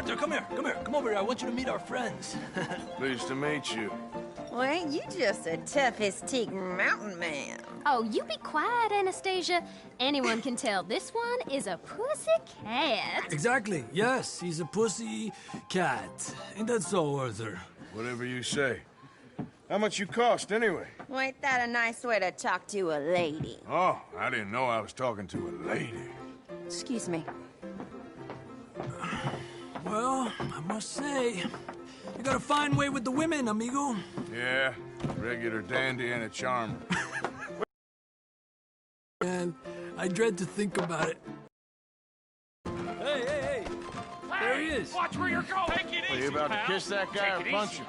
Arthur, come here, come over here. I want you to meet our friends. Pleased to meet you. Well, ain't you just a tough-as-teak mountain man? Oh, you be quiet, Anastasia. Anyone can tell this one is a pussy cat. Exactly, yes, he's a pussy cat. Ain't that so, Arthur? Whatever you say. How much you cost, anyway? Well, ain't that a nice way to talk to a lady? Oh, I didn't know I was talking to a lady. Excuse me. Well, I must say, you got a fine way with the women, amigo. Yeah, regular dandy and a charmer. And I dread to think about it. Hey! There he is. Watch where you're going. Take it easy, Are you about to kiss that guy or punch him?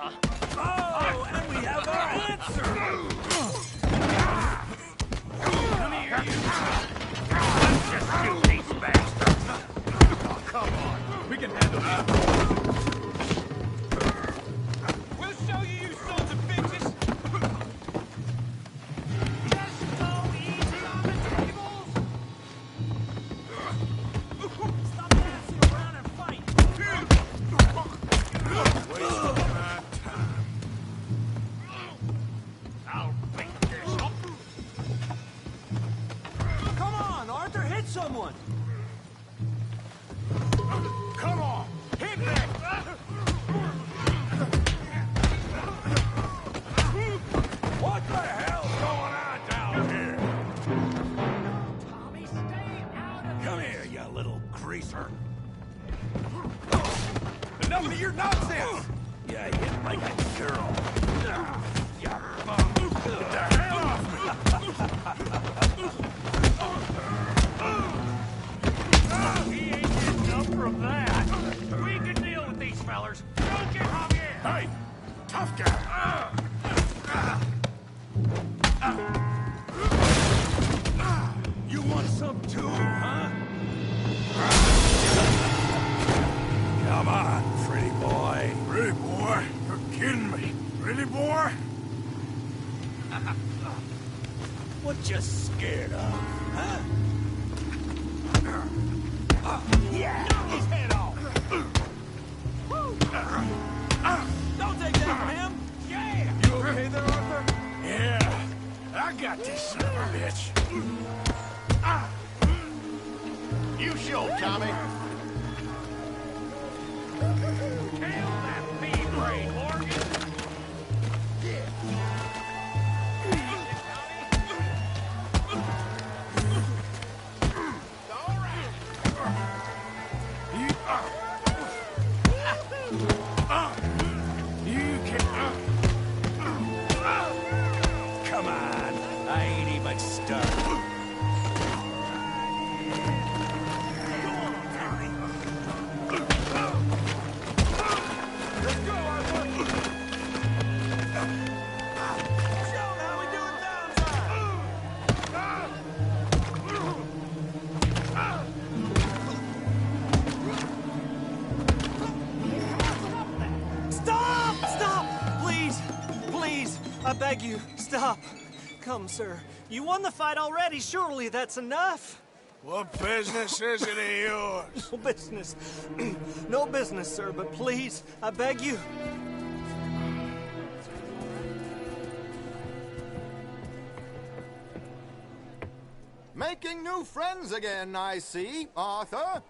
Oh, and we have our answer. Come here, you. Just shoot these bastards. Oh, come on. We can handle this. We'll show you, you sons of bitches. Just go easy on the tables. Stop dancing around and fight. Wasting my time. I'll beat this up. Come on, Arthur, hit someone. Come on, hit me! What the hell's going on down here? Tommy, stay out of Come here, you little greaser. Enough of your nonsense! You hit like a girl. You bum. Get the hell off me! He ain't getting up from that. We can deal with these fellers. Don't get hung in. Hey, tough guy. You want some too, huh? Come on, pretty boy. Pretty boy? You're kidding me. Pretty boy? What you scared of, huh? Yeah! Knock his head off! Don't take that from him! Yeah! You okay there, Arthur? Yeah. I got this son of a bitch. You show, Tommy. Kill that feed brain, Morgan! Come on, I ain't even started. Let's go, Arthur. Show 'em how we do it Stop! Please, I beg you, stop. Come, sir. You won the fight already. Surely that's enough. What business is it of yours? No business. No business, sir, but please, I beg you. Making new friends again, I see, Arthur.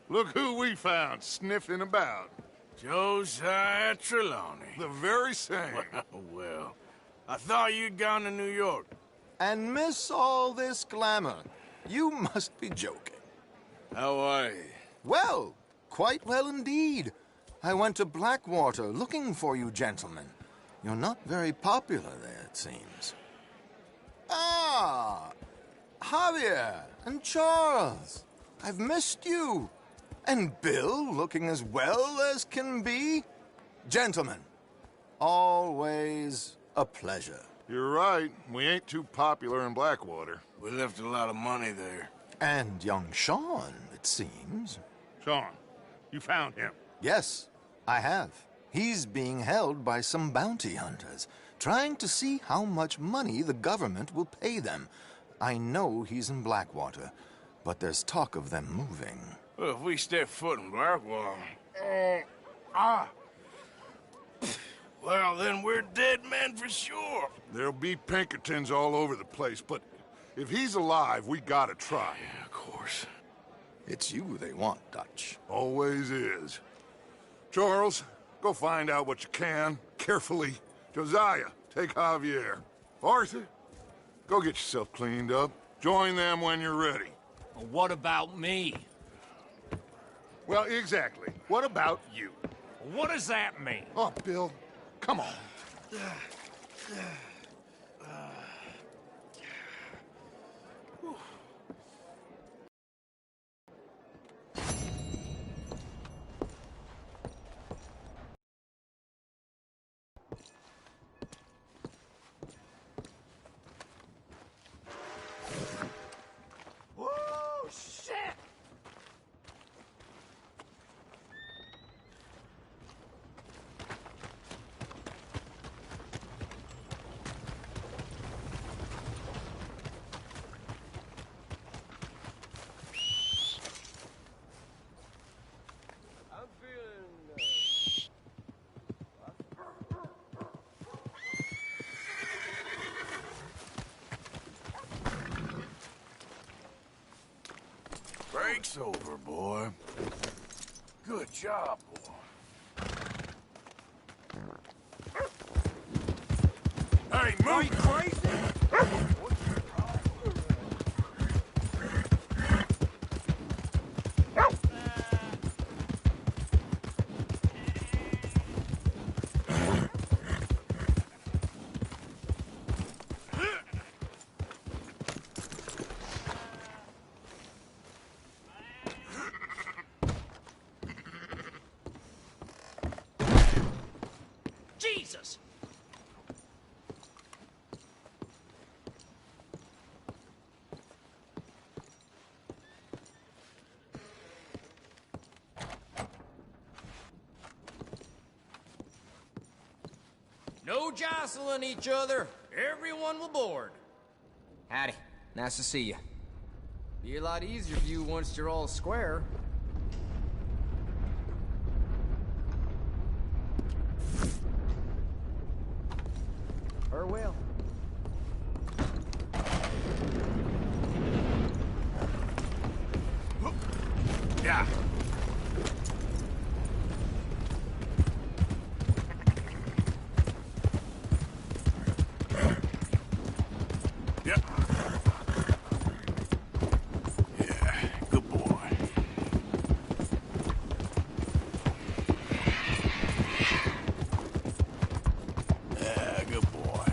Look who we found sniffing about. Josiah Trelawney. The very same. Well, I thought you'd gone to New York. And miss all this glamour. You must be joking. How are you? Well, quite well indeed. I went to Blackwater looking for you gentlemen. You're not very popular there, it seems. Ah, Javier and Charles. I've missed you. And Bill looking as well as can be. Gentlemen, always a pleasure. You're right. We ain't too popular in Blackwater. We left a lot of money there. And young Sean, it seems. Sean, you found him? Yes, I have. He's being held by some bounty hunters, trying to see how much money the government will pay them. I know he's in Blackwater, but there's talk of them moving. Well, if we step foot in Blackwell... Well, then we're dead men for sure. There'll be Pinkertons all over the place, but if he's alive, we gotta try. Yeah, of course. It's you they want, Dutch. Always is. Charles, go find out what you can, carefully. Josiah, take Javier. Arthur, go get yourself cleaned up. Join them when you're ready. Well, what about me? Well, exactly. What about you? What does that mean? Oh, Bill, come on. Whoa, shit! Break's over, boy. Good job, boy. Hey, move! Are you crazy? Jesus! No jostling each other. Everyone will board. Howdy. Nice to see you. Be a lot easier for you once you're all square. Farewell. Yeah. Yep. Yeah, good boy. Yeah, good boy.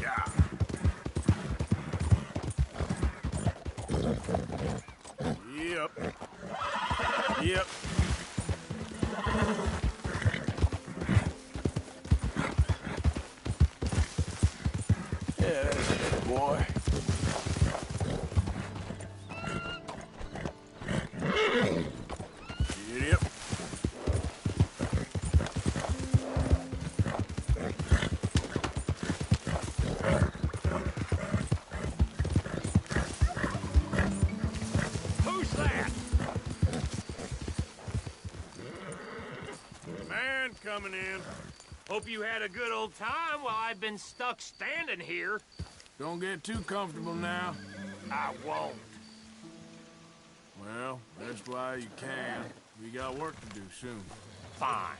Yeah. Yep. Yep. Yeah, that's it, boy. Yep. Who's that? Man coming in. Hope you had a good old time while I've been stuck standing here. Don't get too comfortable now. I won't. Well, that's why you can. We got work to do soon. Fine.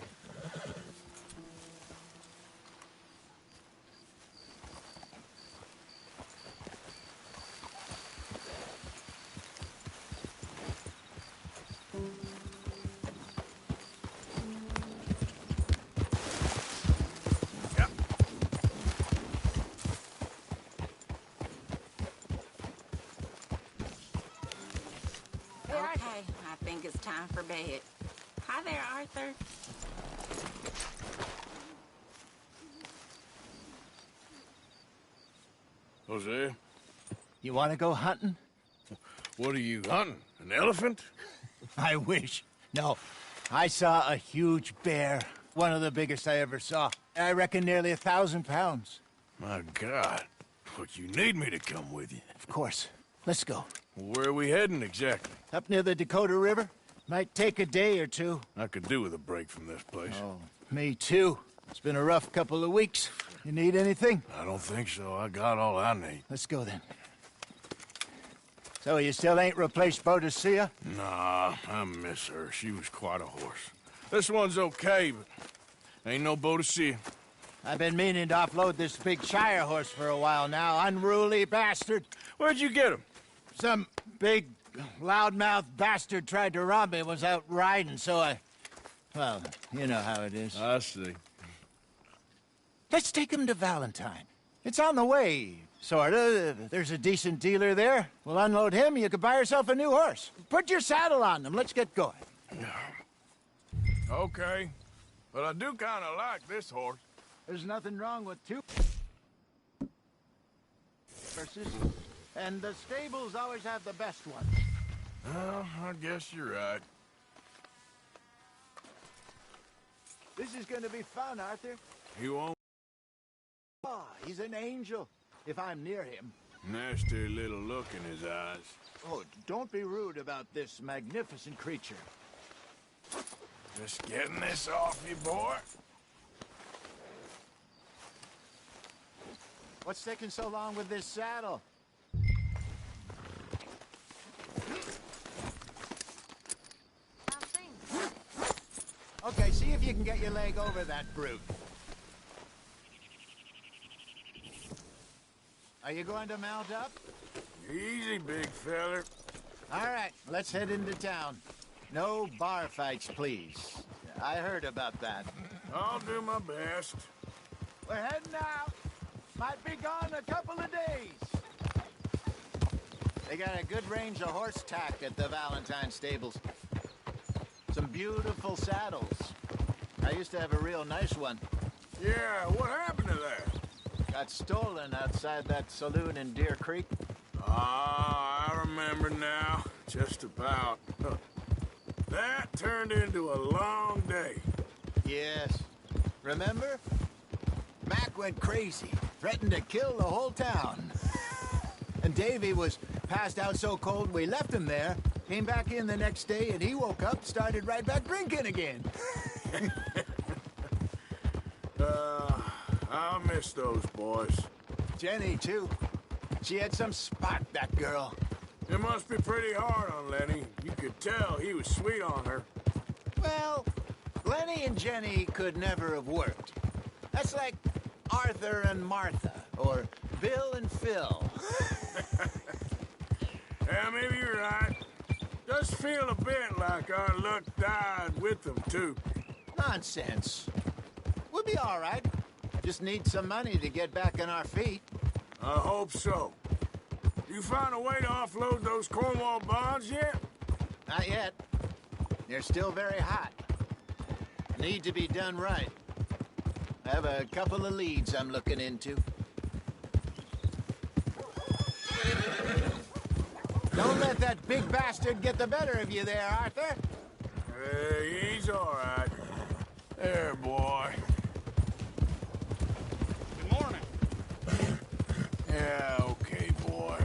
Yep. Okay, I think it's time for bed. Hi there, Arthur. Jose? You want to go hunting? What are you hunting? An elephant? I wish. No. I saw a huge bear. One of the biggest I ever saw. I reckon nearly 1,000 pounds. My God. But you need me to come with you. Of course. Let's go. Where are we heading exactly? Up near the Dakota River. Might take a day or two. I could do with a break from this place. Oh, me too. It's been a rough couple of weeks. You need anything? I don't think so. I got all I need. Let's go then. So you still ain't replaced Boadicea? Nah, I miss her. She was quite a horse. This one's okay, but ain't no Boadicea. I've been meaning to offload this big Shire horse for a while now. Unruly bastard. Where'd you get him? Some big, loudmouth bastard tried to rob me, was out riding, so I... Well, you know how it is. I see. Let's take him to Valentine. It's on the way, sorta. There's a decent dealer there. We'll unload him, you could buy yourself a new horse. Put your saddle on them, let's get going. Okay. But I do kind of like this horse. There's nothing wrong with two horses, and the stables always have the best one. Well, I guess you're right. This is gonna be fun, Arthur. He won't. Ah, he's an angel, if I'm near him. Nasty little look in his eyes. Oh, don't be rude about this magnificent creature. Just getting this off you, boy. What's taking so long with this saddle? Okay, see if you can get your leg over that brute. Are you going to mount up? Easy, big feller. All right, let's head into town. No bar fights, please. I heard about that. I'll do my best. We're heading out. Might be gone a couple of days. They got a good range of horse tack at the Valentine stables. Some beautiful saddles. I used to have a real nice one. Yeah, what happened to that? Got stolen outside that saloon in Deer Creek. Ah, I remember now. Just about. That turned into a long day. Yes. Remember? Mac went crazy, threatened to kill the whole town. And Davy was passed out so cold we left him there, came back in the next day, and he woke up, started right back drinking again. I'll miss those boys. Jenny, too. She had some spot, that girl. It must be pretty hard on Lenny. You could tell he was sweet on her. Well, Lenny and Jenny could never have worked. That's like Arthur and Martha, or Bill and Phil. Yeah, maybe you're right. Does feel a bit like our luck died with them, too. Nonsense. We'll be all right. Just need some money to get back on our feet. I hope so. You find a way to offload those Cornwall bonds yet? Not yet. They're still very hot. Need to be done right. I have a couple of leads I'm looking into. Don't let that big bastard get the better of you there, Arthur. Hey, he's all right. There, boy. Good morning. Yeah, okay, boy.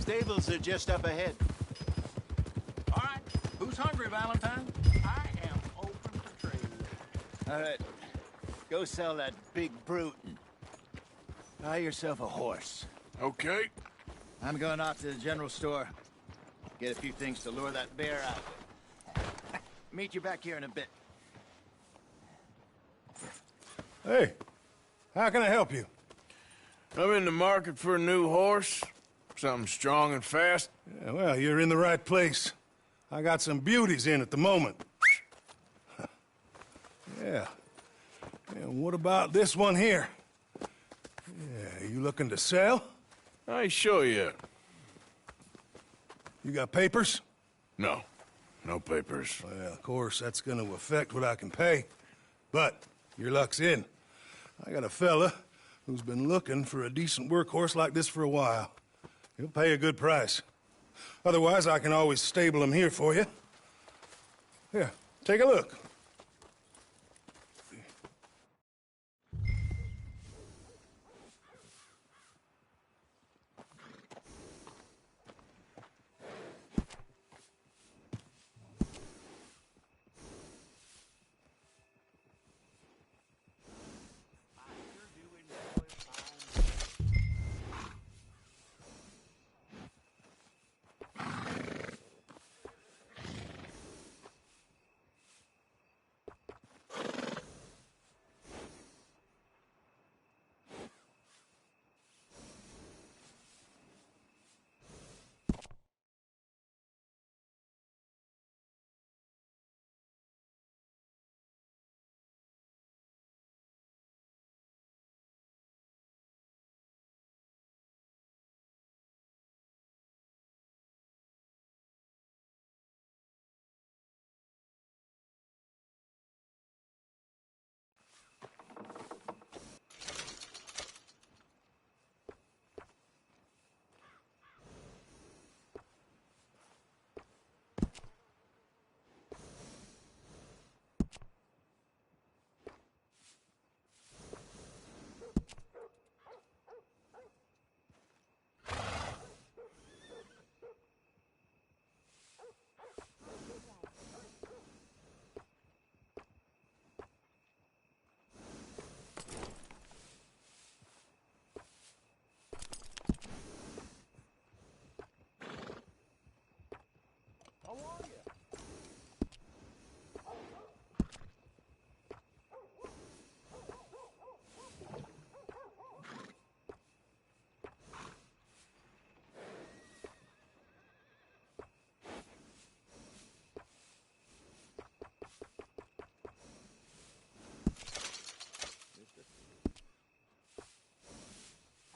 Stables are just up ahead. All right. Who's hungry, Valentine? I am open for trade. All right. Go sell that big brute and buy yourself a horse. Okay. I'm going off to the general store. Get a few things to lure that bear out. Meet you back here in a bit. Hey, how can I help you? I'm in the market for a new horse. Something strong and fast. Yeah, well, you're in the right place. I got some beauties in at the moment. Yeah. And what about this one here? Yeah, you looking to sell? I ain't sure yet. You got papers? No. No papers. Well, of course, that's gonna affect what I can pay. But your luck's in. I got a fella who's been looking for a decent workhorse like this for a while. He'll pay a good price. Otherwise, I can always stable him here for you. Here, take a look.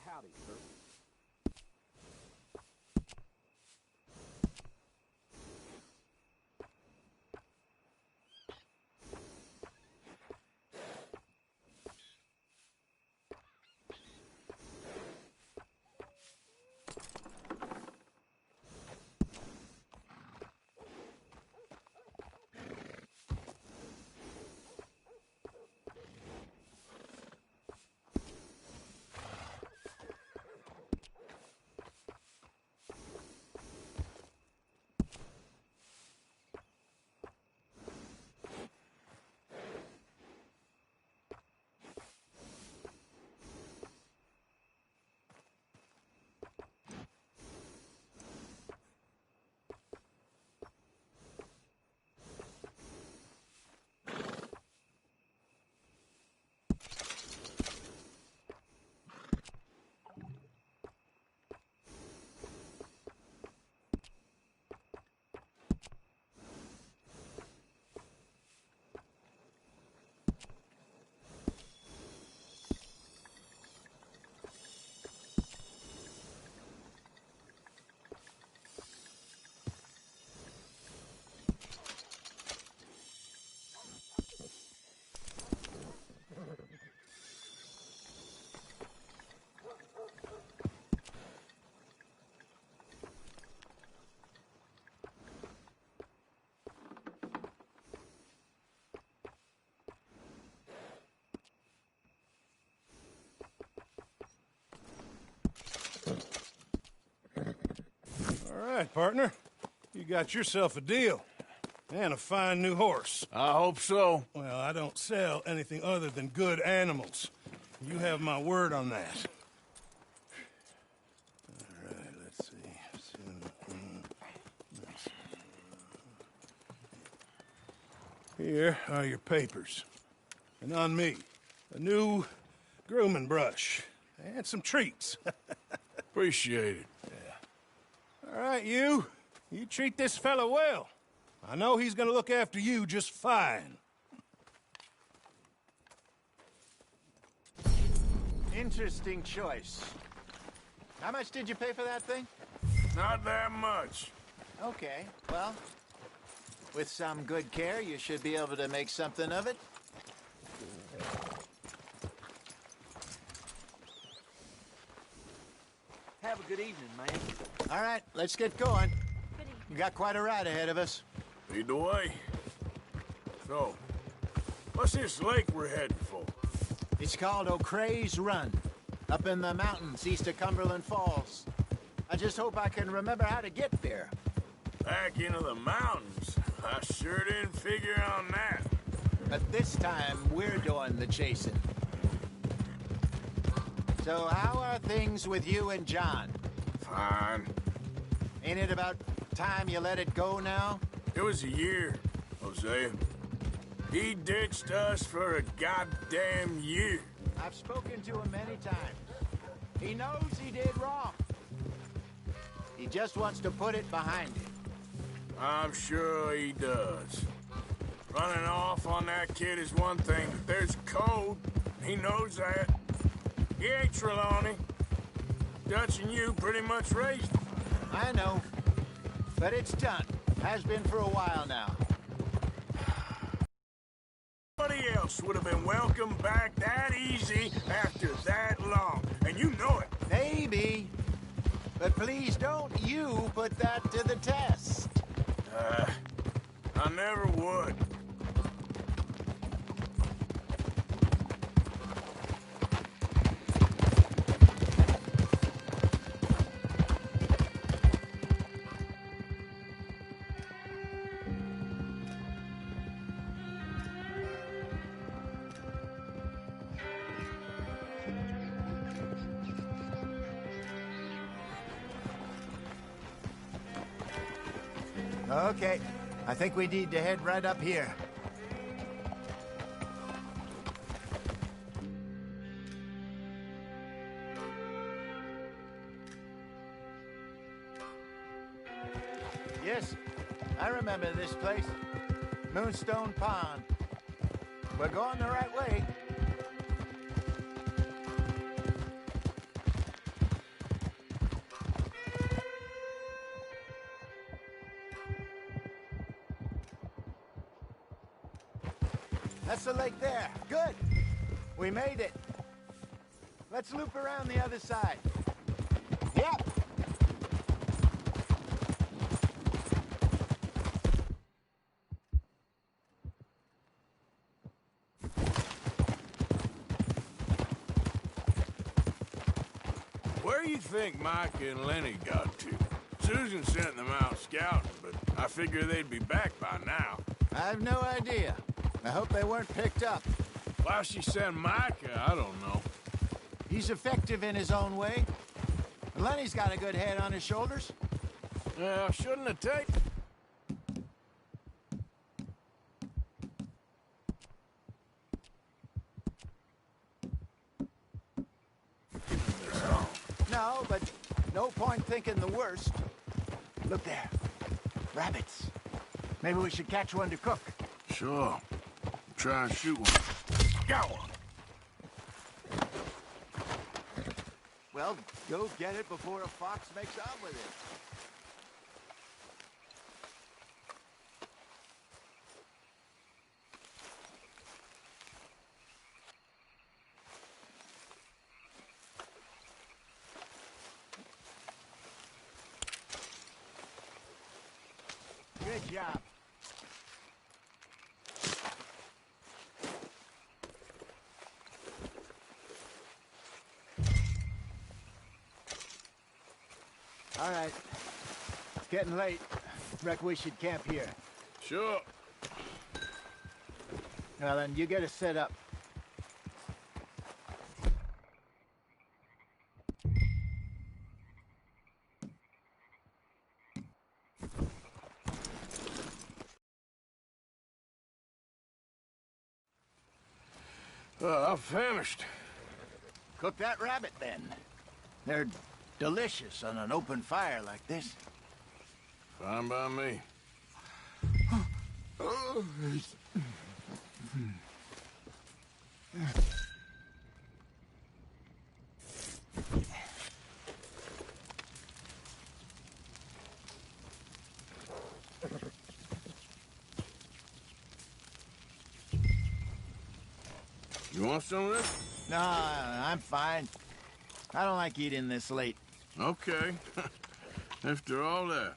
Howdy, sir. All right, partner. You got yourself a deal. And a fine new horse. I hope so. Well, I don't sell anything other than good animals. You have my word on that. All right, let's see. Here are your papers. And on me, a new grooming brush. And some treats. Appreciate it. All right, you. You treat this fella well. I know he's gonna look after you just fine. Interesting choice. How much did you pay for that thing? Not that much. Okay, well, with some good care, you should be able to make something of it. Have a good evening, man. All right, let's get going. We got quite a ride ahead of us. Lead the way. So, what's this lake we're heading for? It's called O'Creagh's Run, up in the mountains east of Cumberland Falls. I just hope I can remember how to get there. Back into the mountains? I sure didn't figure on that. But this time, we're doing the chasing. So how are things with you and John? Fine. Ain't it about time you let it go now? It was a year, Hosea. He ditched us for a goddamn year. I've spoken to him many times. He knows he did wrong. He just wants to put it behind him. I'm sure he does. Running off on that kid is one thing, but there's code. He knows that. He ain't Trelawney. Dutch and you pretty much raised him. I know. But it's done. Has been for a while now. Nobody else would have been welcomed back that easy after that long. And you know it. Maybe. But please don't you put that to the test. I never would. Okay, I think we need to head right up here. Yes, I remember this place. Moonstone Pond. We're going the right way. That's the lake there. Good. We made it. Let's loop around the other side. Yep. Where do you think Mike and Lenny got to? Susan sent them out scouting, but I figure they'd be back by now. I have no idea. I hope they weren't picked up. Why she sent Micah, I don't know. He's effective in his own way. Lenny's got a good head on his shoulders. Yeah, shouldn't have taken... No, but no point thinking the worst. Look there. Rabbits. Maybe we should catch one to cook. Sure. Try and shoot one. Got one. Well, go get it before a fox makes off with it. Good job. All right. It's getting late. Reckon we should camp here. Sure. Well, then, you get us set up. I'm famished. Cook that rabbit, then. They're delicious on an open fire like this. Fine by me. You want some of this? No, I'm fine. I don't like eating this late. Okay. After all that.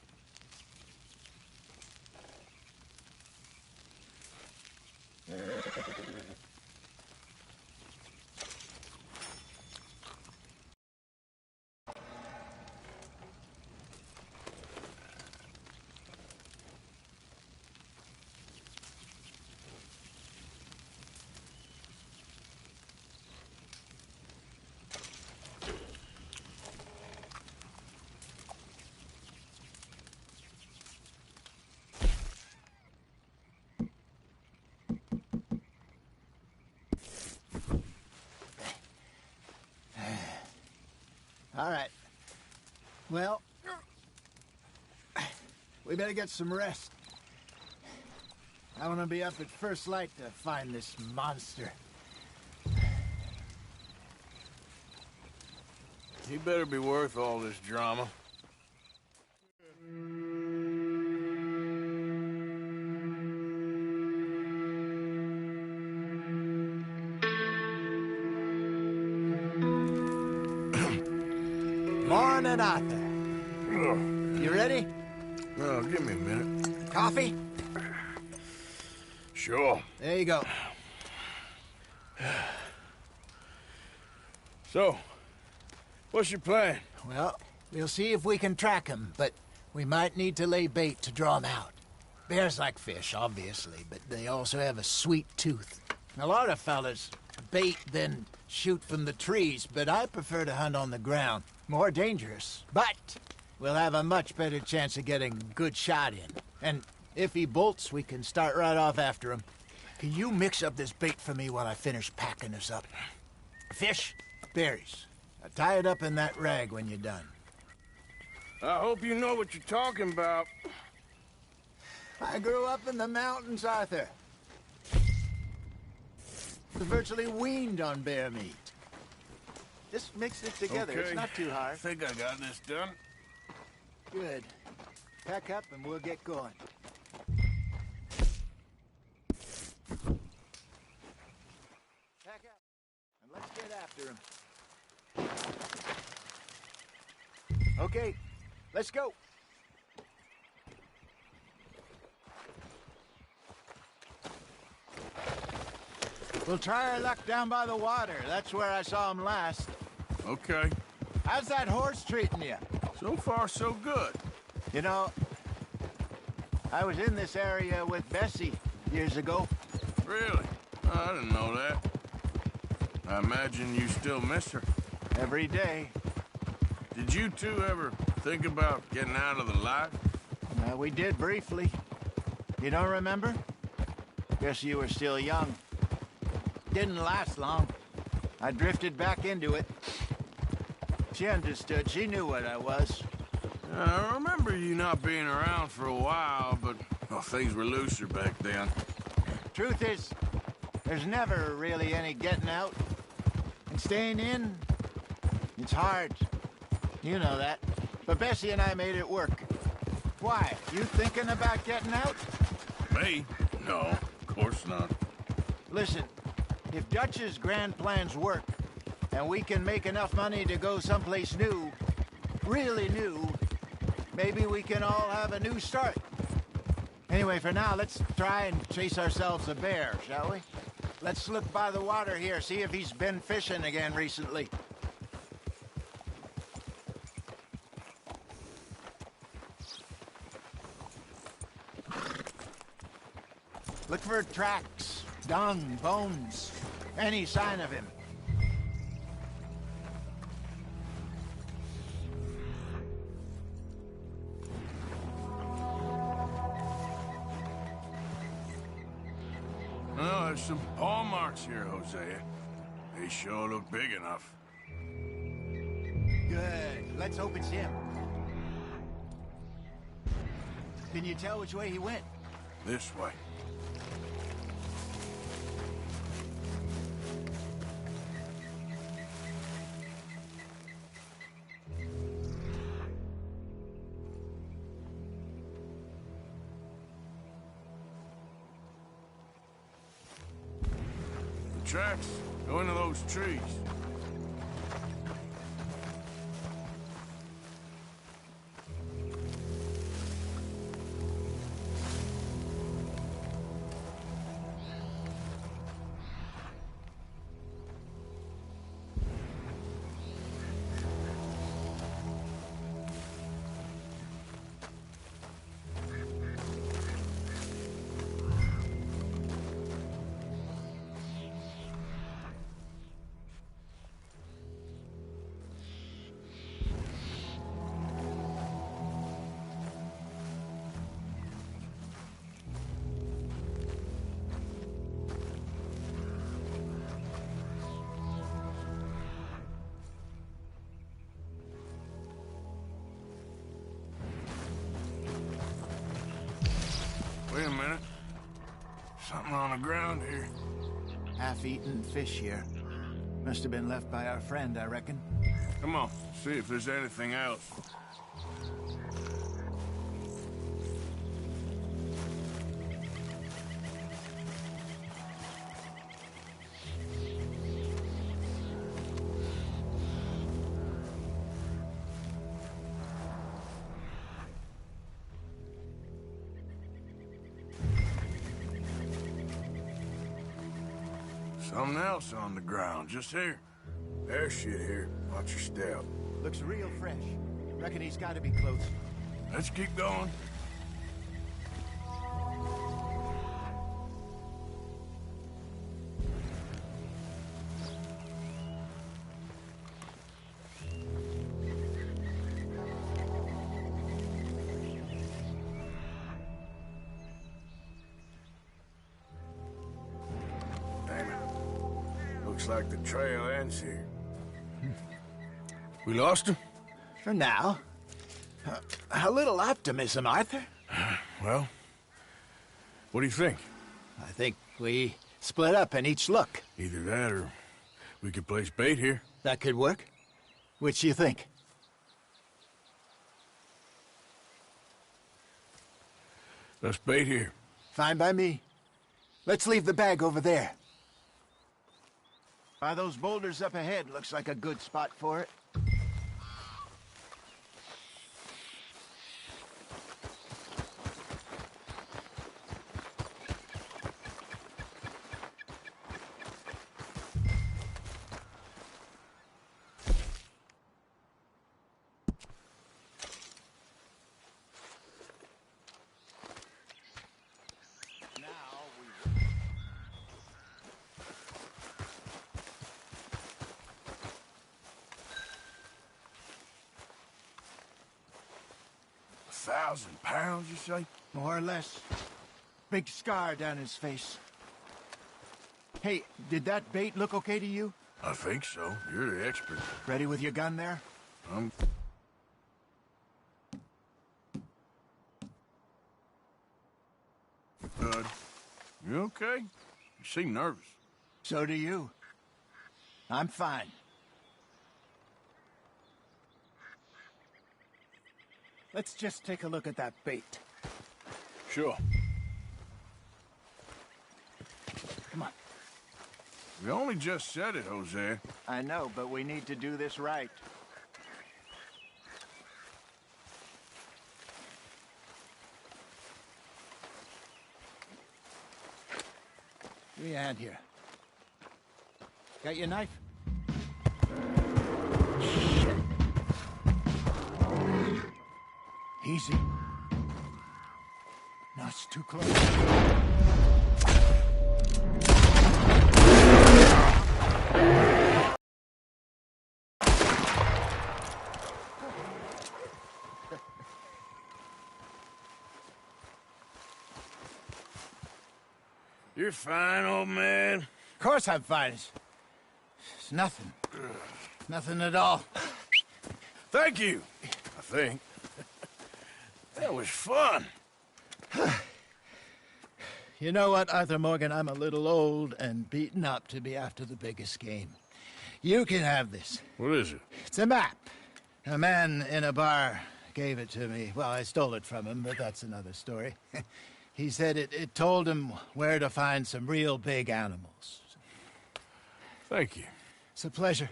All right. Well, we better get some rest. I want to be up at first light to find this monster. He better be worth all this drama. Morning, Arthur. You ready? Well, give me a minute. Coffee? Sure. There you go. So, what's your plan? Well, we'll see if we can track him, but we might need to lay bait to draw him out. Bears like fish, obviously, but they also have a sweet tooth. A lot of fellas bait, then shoot from the trees, but I prefer to hunt on the ground. More dangerous, but we'll have a much better chance of getting a good shot in. And if he bolts, we can start right off after him. Can you mix up this bait for me while I finish packing this up? Fish, berries. Now tie it up in that rag when you're done. I hope you know what you're talking about. I grew up in the mountains, Arthur. Was virtually weaned on bear meat. Just mix it together. Okay. It's not too hard. I think I got this done. Good. Pack up and we'll get going. Pack up and let's get after him. Okay, let's go. We'll try our luck down by the water. That's where I saw him last. Okay. How's that horse treating you? So far, so good. You know, I was in this area with Bessie years ago. Really? I didn't know that. I imagine you still miss her. Every day. Did you two ever think about getting out of the life? We did briefly. You don't remember? Guess you were still young. Didn't last long. I drifted back into it. She understood. She knew what I was. I remember you not being around for a while, but things were looser back then. Truth is, there's never really any getting out. And staying in, it's hard. You know that. But Bessie and I made it work. Why? You thinking about getting out? Me? No, of course not. Listen, if Dutch's grand plans work, and we can make enough money to go someplace new, really new, maybe we can all have a new start. Anyway, for now, let's try and chase ourselves a bear, shall we? Let's look by the water here, see if he's been fishing again recently. Look for tracks, dung, bones, any sign of him. Well, there's some paw marks here, Hosea. They sure look big enough. Good. Let's hope it's him. Can you tell which way he went? This way. Tracks. Go into those trees. Wait a minute. Something on the ground here. Half-eaten fish here. Must have been left by our friend, I reckon. Come on, see if there's anything else. Something else on the ground, just here. There's shit here. Watch your step. Looks real fresh. Reckon he's got to be close. Let's keep going. Looks like the trail ends here. We lost him? For now. A little optimism, Arthur. Well, what do you think? I think we split up and each look. Either that or we could place bait here. That could work. Which do you think? Let's bait here. Fine by me. Let's leave the bag over there. By those boulders up ahead, looks like a good spot for it. £1,000, you say? More or less. Big scar down his face. Hey, did that bait look okay to you? I think so. You're the expert. Ready with your gun there? Good. You okay? You seem nervous. So do you. I'm fine. Let's just take a look at that bait. Sure. Come on. We only just said it, Jose. I know, but we need to do this right. Give me a hand here. Got your knife? Shit. Easy. No, it's too close. You're fine, old man. Of course I'm fine. It's nothing. Nothing at all. Thank you, I think. That was fun. You know what, Arthur Morgan? I'm a little old and beaten up to be after the biggest game. You can have this. What is it? It's a map. A man in a bar gave it to me. Well, I stole it from him, but that's another story. He said it told him where to find some real big animals. Thank you. It's a pleasure.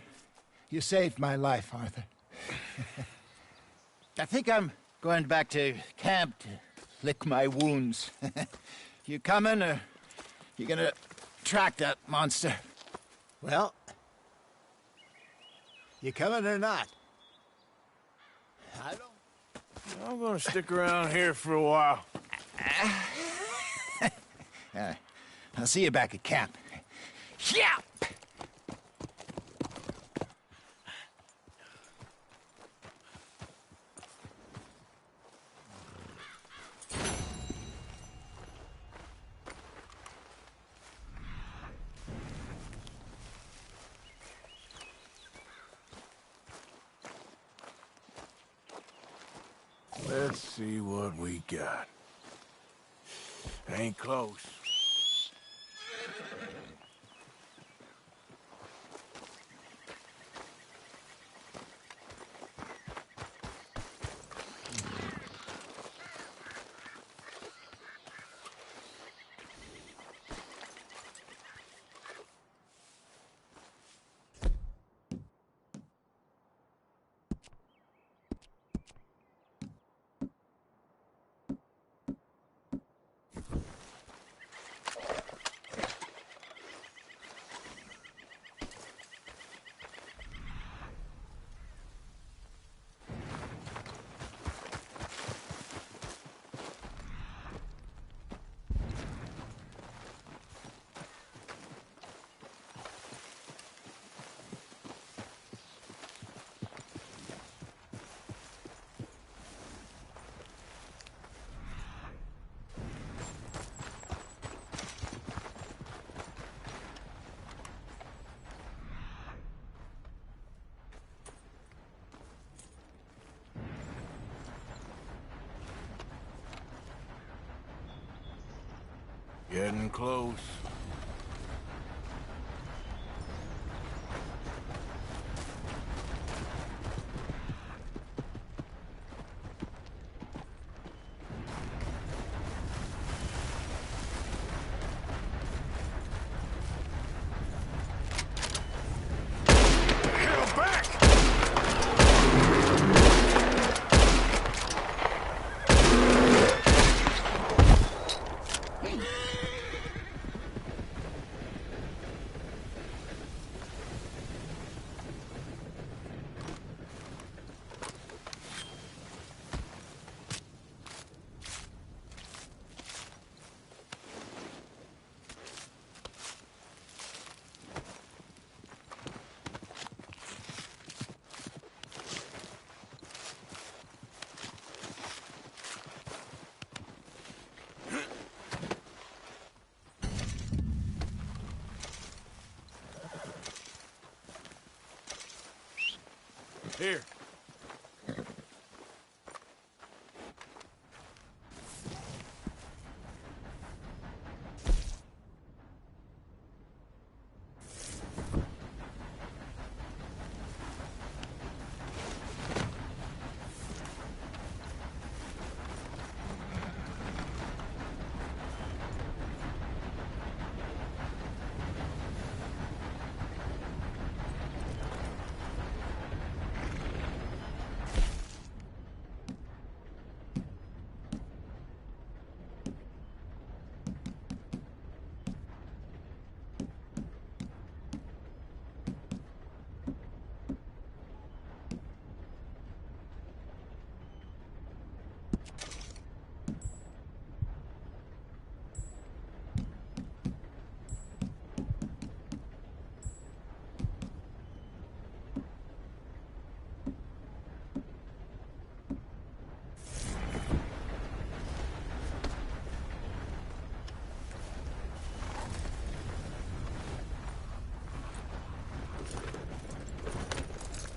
You saved my life, Arthur. I think I'm going back to camp to lick my wounds. You coming, or you gonna track that monster? Well, you coming or not? I don't... I'm gonna stick around here for a while. I'll see you back at camp. Yeah! Let's see what we got. Ain't close. Getting close. Here.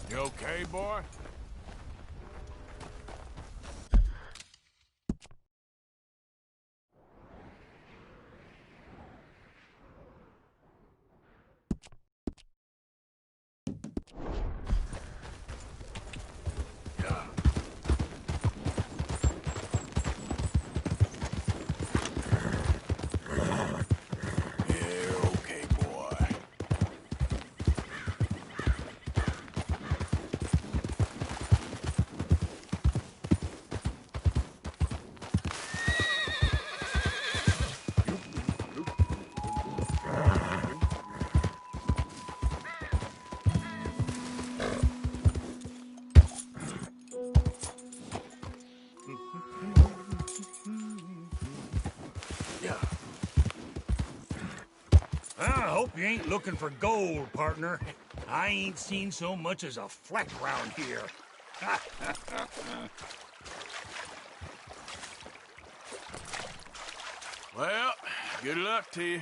You okay, boy? I hope you ain't looking for gold, partner. I ain't seen so much as a fleck round here. Well, good luck to you.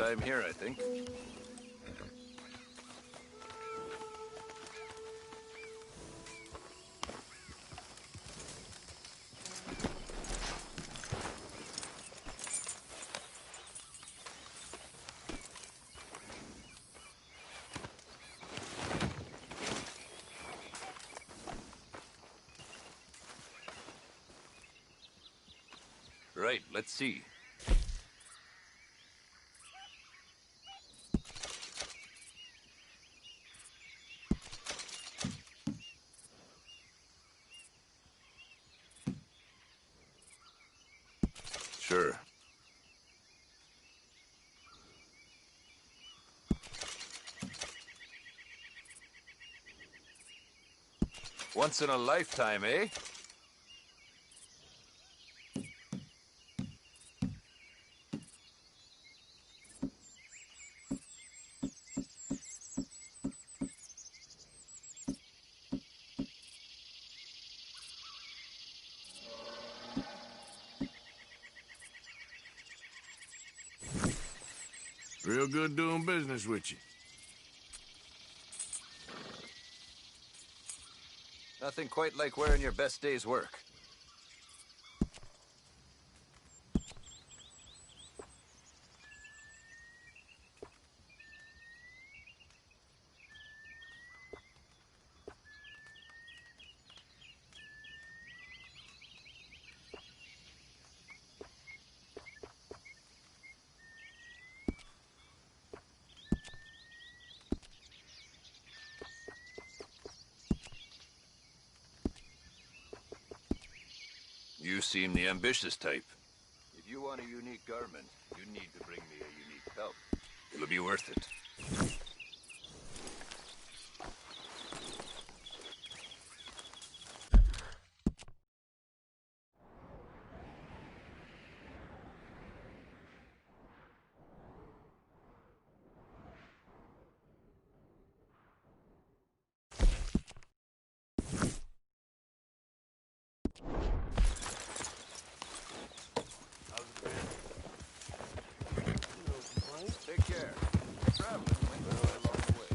time here, I think. Right, let's see. Sure. Once in a lifetime, eh? Real good doing business with you. Nothing quite like wearing your best day's work. You seem the ambitious type. If you want a unique garment, you need to bring me a unique belt. It'll be worth it. Take care. Traveling might go along the way.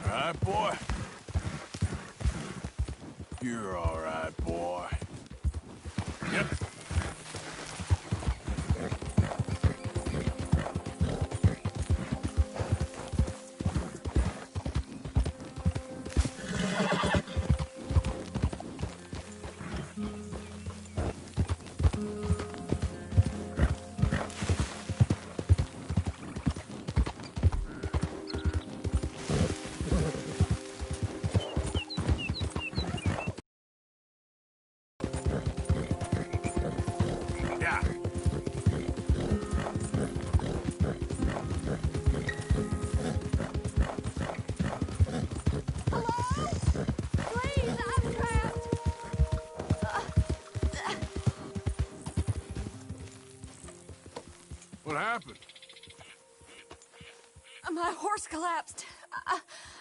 All right, boy. You're all right, boy. Yep. What happened? My horse collapsed.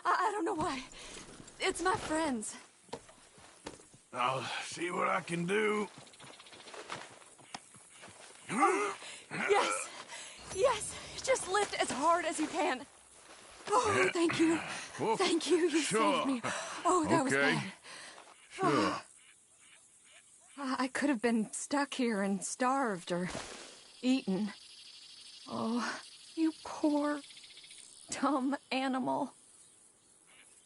I don't know why. It's my friends. I'll see what I can do. Yes! Yes! Just lift as hard as you can. Oh, thank you. Whoa. Thank you. You saved me. Oh, that was bad. Sure. I could have been stuck here and starved or eaten. Oh, you poor, dumb animal.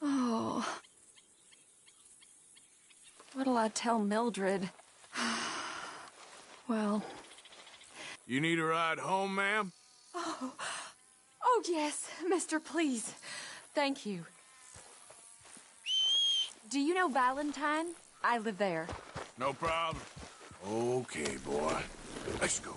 Oh. What'll I tell Mildred? Well... You need a ride home, ma'am? Oh, yes, mister, please. Thank you. Do you know Valentine? I live there. No problem. Okay, boy. Let's go.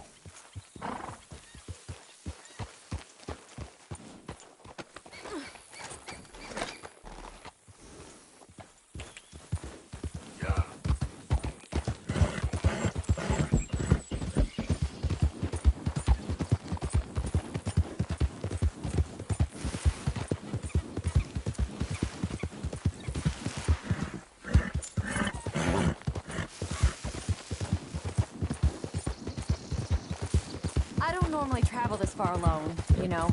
I don't normally travel this far alone, you know.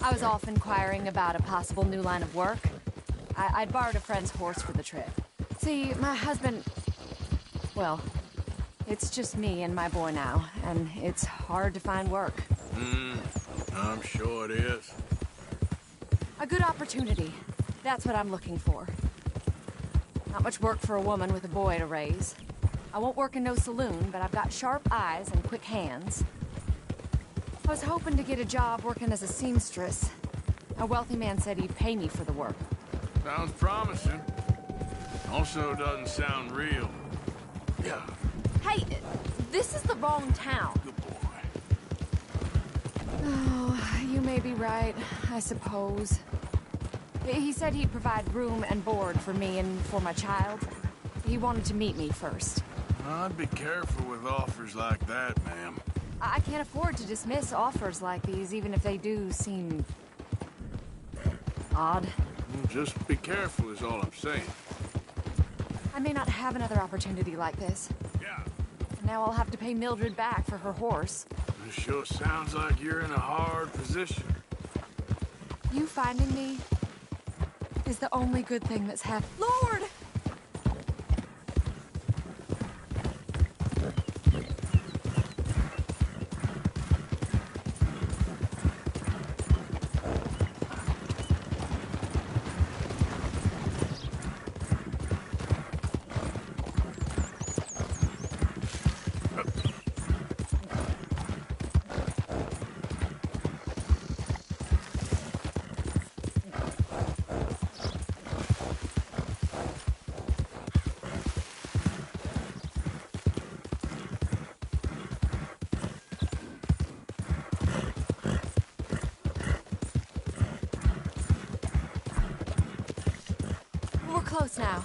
I was off inquiring about a possible new line of work. I'd borrowed a friend's horse for the trip. See, my husband... Well, it's just me and my boy now, and it's hard to find work. I'm sure it is. A good opportunity. That's what I'm looking for. Not much work for a woman with a boy to raise. I won't work in no saloon, but I've got sharp eyes and quick hands. I was hoping to get a job working as a seamstress. A wealthy man said he'd pay me for the work. Sounds promising. Also doesn't sound real. Yeah. Hey, this is the wrong town. Good boy. Oh, you may be right, I suppose. He said he'd provide room and board for me and for my child. He wanted to meet me first. I'd be careful with offers like that, ma'am. I can't afford to dismiss offers like these, even if they do seem... odd. Well, just be careful is all I'm saying. I may not have another opportunity like this. Yeah. Now I'll have to pay Mildred back for her horse. It sure sounds like you're in a hard position. You finding me is the only good thing that's happened. Lord! We're close now.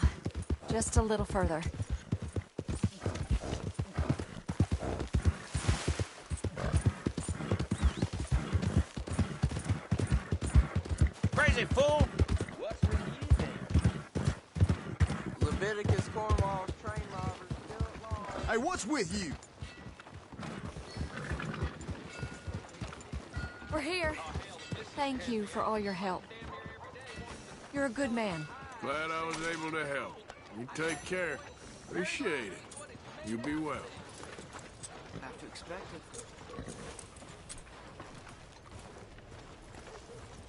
Just a little further. Crazy fool! What's with you then? Leviticus, Cornwall's train robbers, still at large. Hey, what's with you? We're here. Thank you for all your help. You're a good man. Glad I was able to help. You take care. Appreciate it. You be well. Have to expect it.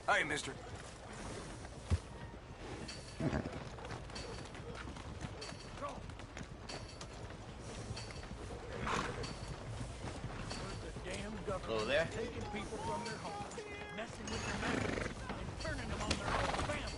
Hey, mister. Hello there. Taking people from their homes, messing with their marriage, and turning them on their own family.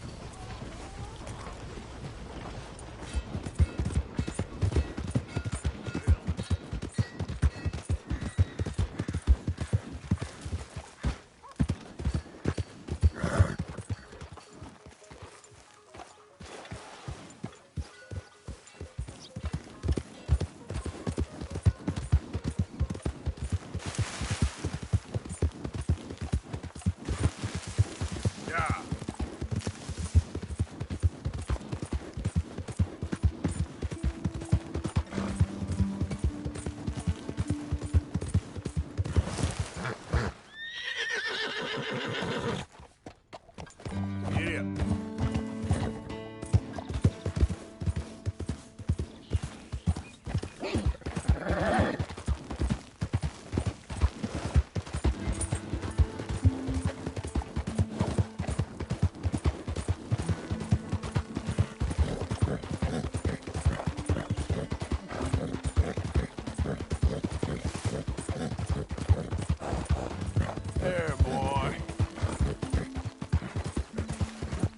there, boy.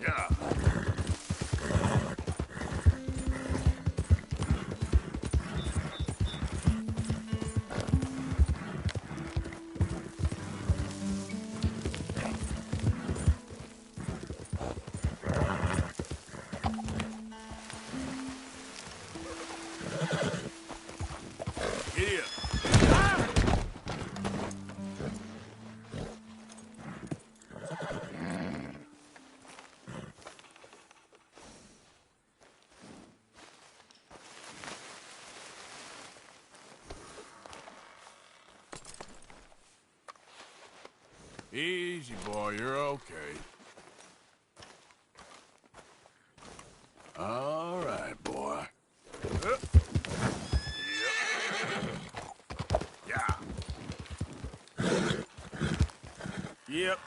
Yeah. Giddy up. Easy, boy, you're okay. All right, boy. Yep. Yeah. Yep.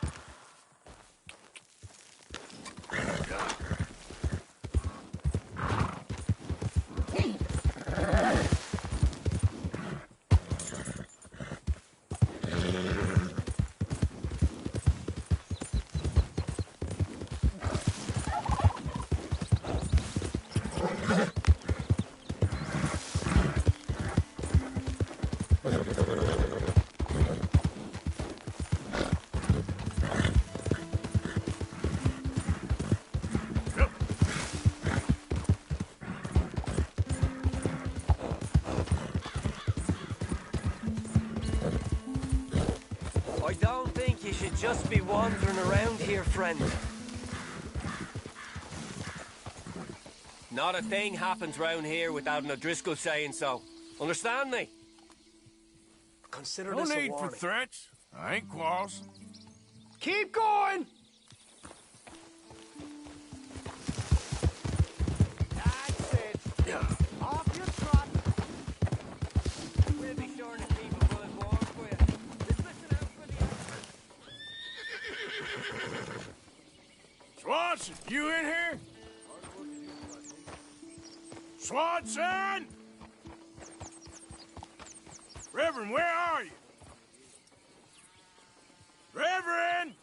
I don't think you should just be wandering around here, friend. Not a thing happens round here without an O'Driscoll saying so. Understand me? Consider No this a need for warning. threats. I ain't quarrelsome. Keep going! That's it. Yeah. Off your trot. We'll be sure to keep a bullet warm for you. Just listen out for the... Swanson, you in here? Swanson! Reverend, where are you? Reverend!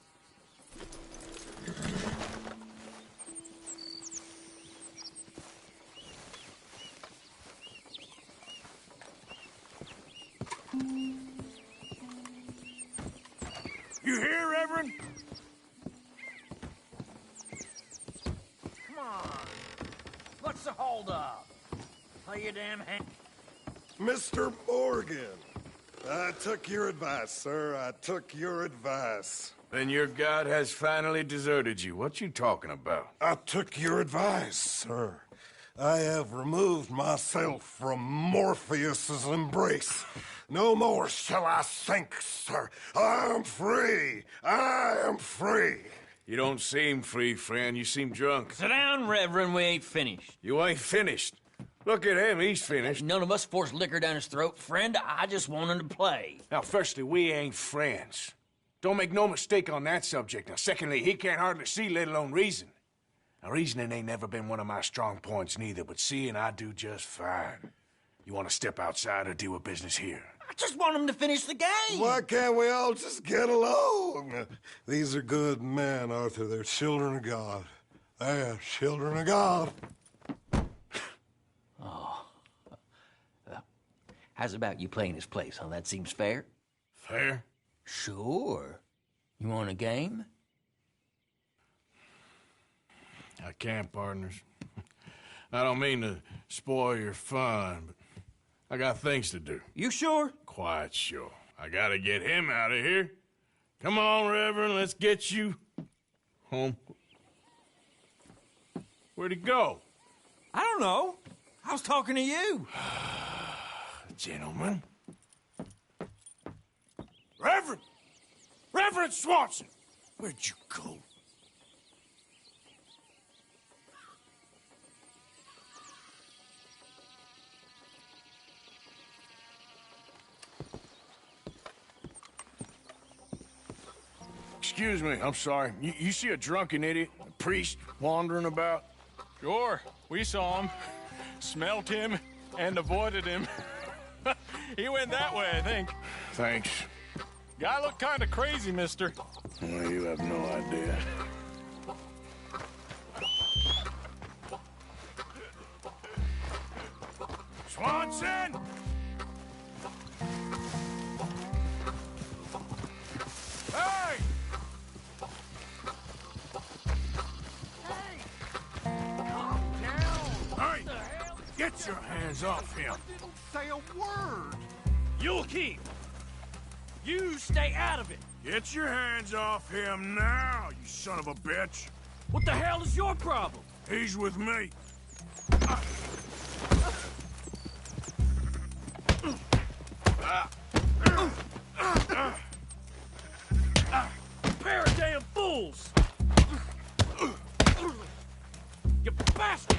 You here, Reverend? Come on. What's the holdup? Play your damn hand. Mr. Morgan, I took your advice, sir. I took your advice. Then your god has finally deserted you. What you talking about? I took your advice, sir. I have removed myself from Morpheus's embrace. No more shall I sink, sir. I am free. I am free. You don't seem free, friend. You seem drunk. Sit down, Reverend. We ain't finished. You ain't finished. Look at him. He's finished. None of us forced liquor down his throat, friend. I just want him to play. Now, firstly, we ain't friends. Don't make no mistake on that subject. Now, secondly, he can't hardly see, let alone reason. Now, reasoning ain't never been one of my strong points neither, but seeing I do just fine. You want to step outside or deal with business here? I just want him to finish the game. Why can't we all just get along? These are good men, Arthur. They're children of God. They're children of God. Oh. How's about you playing his place, huh? That seems fair? Fair? Sure. You want a game? I can't, partners. I don't mean to spoil your fun, but I got things to do. You sure? Quite sure. I gotta get him out of here. Come on, Reverend, let's get you home. Where'd he go? I don't know. I was talking to you. Gentlemen. Reverend! Reverend Swanson! Where'd you go? Excuse me, I'm sorry. You see a drunken idiot, a priest, wandering about? Sure, we saw him, smelt him, and avoided him. He went that way, I think. Thanks. Guy look kind of crazy, mister. Well, you have no idea. Swanson! Hey! Calm down. Hey! Get your hands off him! Say a word. You'll keep. You stay out of it. Get your hands off him now, you son of a bitch! What the hell is your problem? He's with me. Pair of damn fools! You bastard!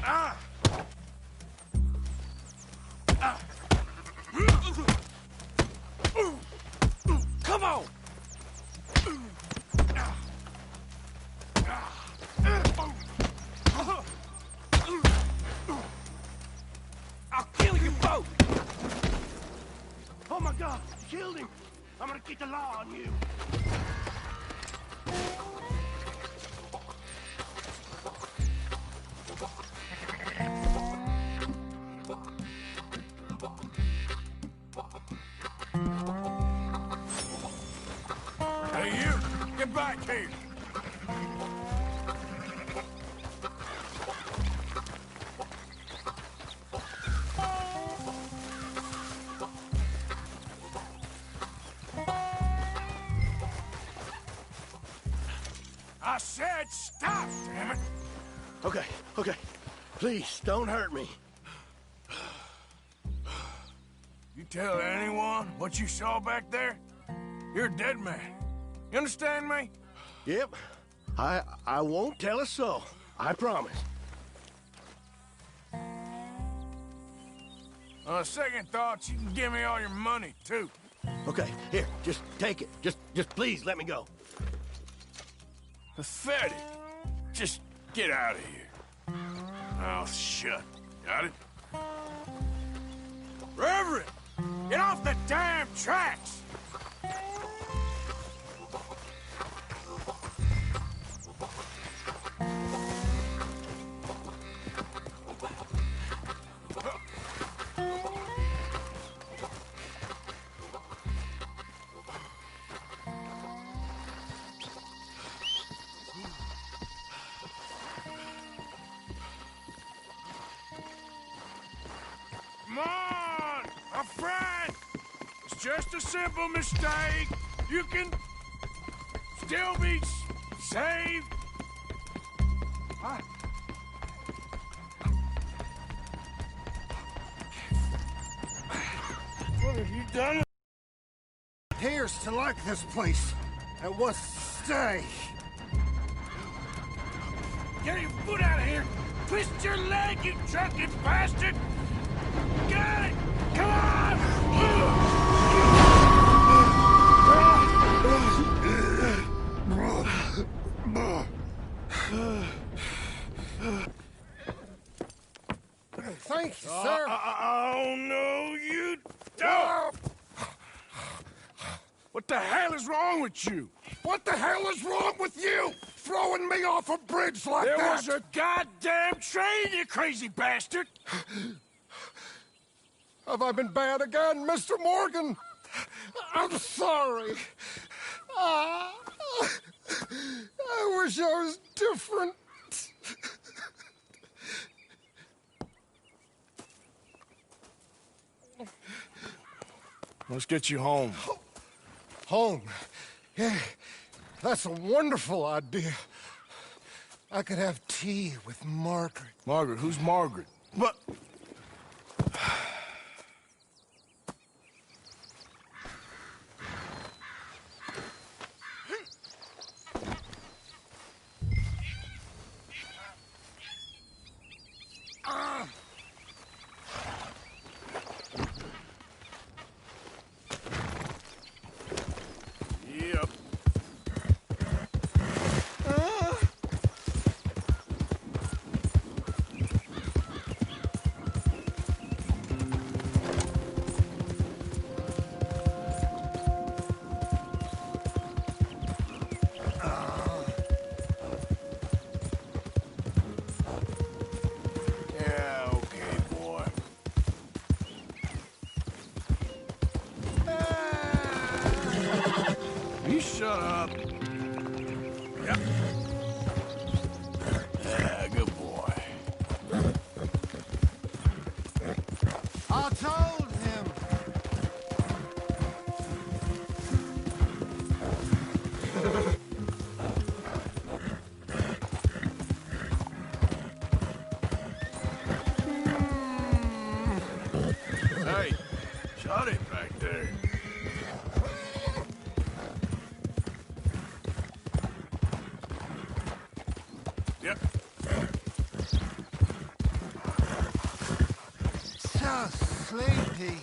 Come on! I'll kill you both! Oh my God, you killed him! I'm gonna get the law on you! Hey, you! Get back here! I said stop, damn it! Okay, okay. Please, don't hurt me. You tell anyone what you saw back there, you're a dead man. You understand me? Yep. I won't tell a soul. I promise. On second thoughts, you can give me all your money, too. Okay, here, just take it. Just please let me go. Pathetic. Just get out of here. Mouth shut. Got it? Reverend! Get off the damn tracks! Come on! My friend! It's just a simple mistake. You can still be saved. What have you done? Appears to like this place and wants to stay. Get your foot out of here! Twist your leg, you drunken bastard! Get it! Come on! Thank you, sir. Oh, no, you don't! What the hell is wrong with you? What the hell is wrong with you? Throwing me off a bridge like There that? was a goddamn train, you crazy bastard! Have I been bad again, Mr. Morgan? I'm sorry. I wish I was different. Let's get you home. Home? Yeah, that's a wonderful idea. I could have tea with Margaret. Margaret? Who's Margaret? But... Yep. shut up. Yep. Yeah, good boy. I told him. Hey, shut it back there. Yep. So sleepy.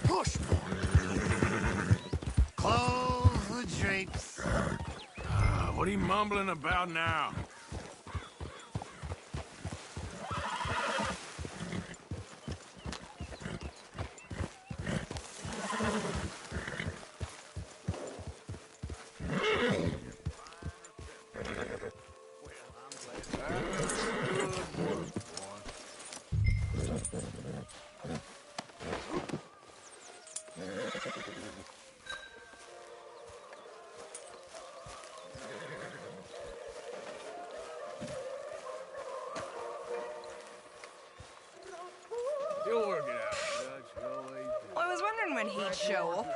Push! Close the drapes. What are you mumbling about now? You'll work it out, Dutch. You always do. I was wondering when he'd show up.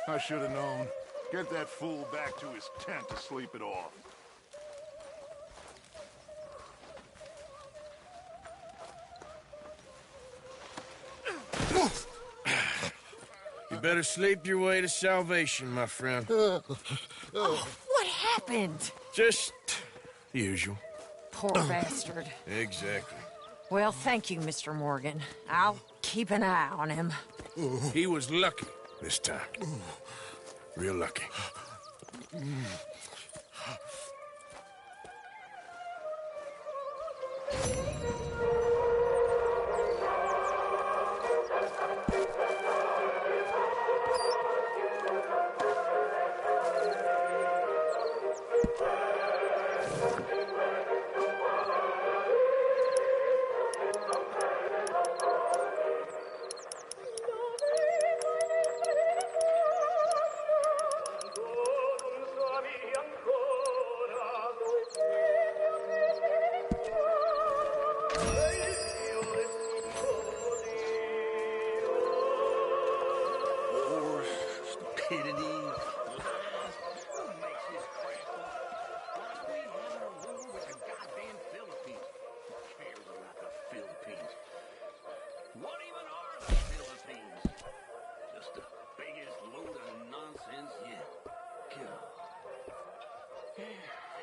I should have known. Get that fool back to his tent to sleep it off. You better sleep your way to salvation, my friend. Oh, what happened? Just the usual. Poor bastard. Exactly. Well, thank you, Mr. Morgan. I'll keep an eye on him. He was lucky this time. Real lucky.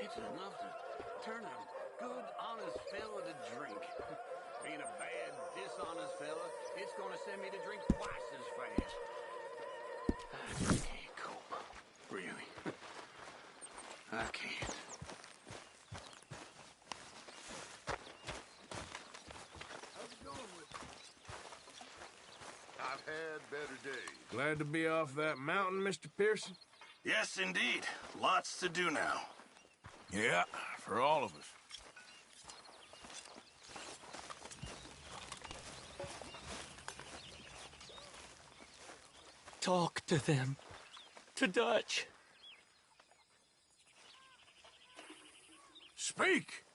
It's enough to turn a good, honest fella to drink. Being a bad, dishonest fella, it's gonna send me to drink twice as fast. I just can't cope. Really. I can't. How's it going with you? I've had better days. Glad to be off that mountain, Mr. Pearson? Yes, indeed. Lots to do now. Yeah, for all of us. Talk to them. To Dutch. Speak!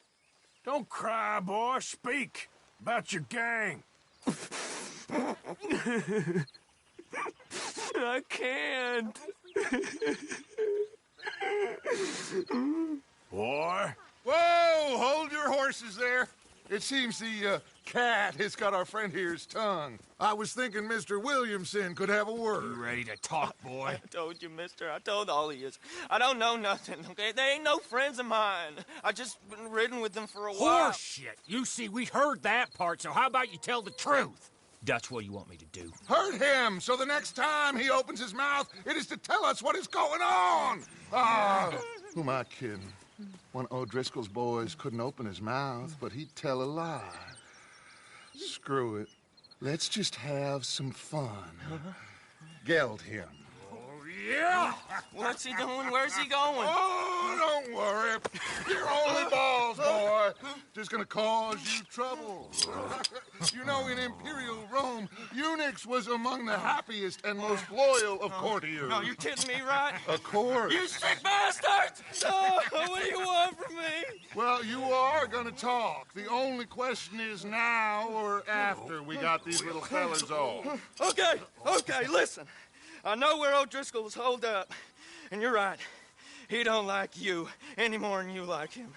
Don't cry, boy. Speak about your gang. I can't. Boy. Whoa! Hold your horses there. It seems the cat has got our friend here's tongue. I was thinking Mr. Williamson could have a word. You ready to talk, boy? I told you, mister. I told all of you. I don't know nothing, okay? They ain't no friends of mine. I just been ridden with them for a while. Horseshit! You see, we heard that part, so how about you tell the truth? Dutch, what do you want me to do? Hurt him, so the next time he opens his mouth, it is to tell us what is going on. Ah, who am I kidding? One of O'Driscoll's boys couldn't open his mouth, but he'd tell a lie. Screw it. Let's just have some fun. Geld him. Yeah! What's he doing? Where's he going? Oh, don't worry. You're only balls, boy. is gonna cause you trouble. You know, in Imperial Rome, eunuchs was among the happiest and most loyal of courtiers. No, you're kidding me, right? Of course. You sick bastards! No, what do you want from me? Well, you are gonna talk. The only question is now or after we got these little fellas off. Okay, listen. I know where O'Driscoll is holed up, and you're right. He don't like you any more than you like him.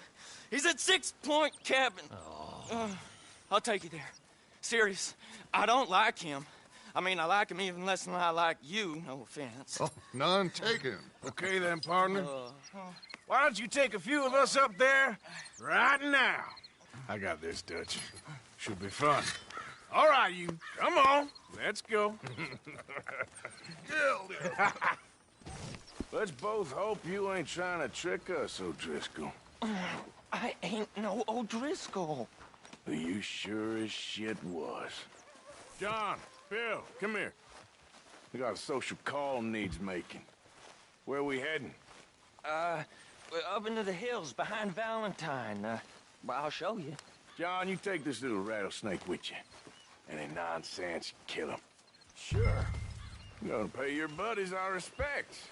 He's at 6 Point Cabin. I'll take you there. Serious, I don't like him. I mean, I like him even less than I like you, no offense. Oh, none taken. Okay then, partner. Why don't you take a few of us up there right now? I got this, Dutch. Should be fun. All right, you. Come on. Let's go. Let's both hope you ain't trying to trick us, O'Driscoll. I ain't no O'Driscoll. You sure as shit was. John, Bill, come here. We got a social call needs making. Where we heading? We're up into the hills behind Valentine. Well, I'll show you. John, you take this little rattlesnake with you. Any nonsense, kill him. Sure. I'm gonna pay your buddies our respects.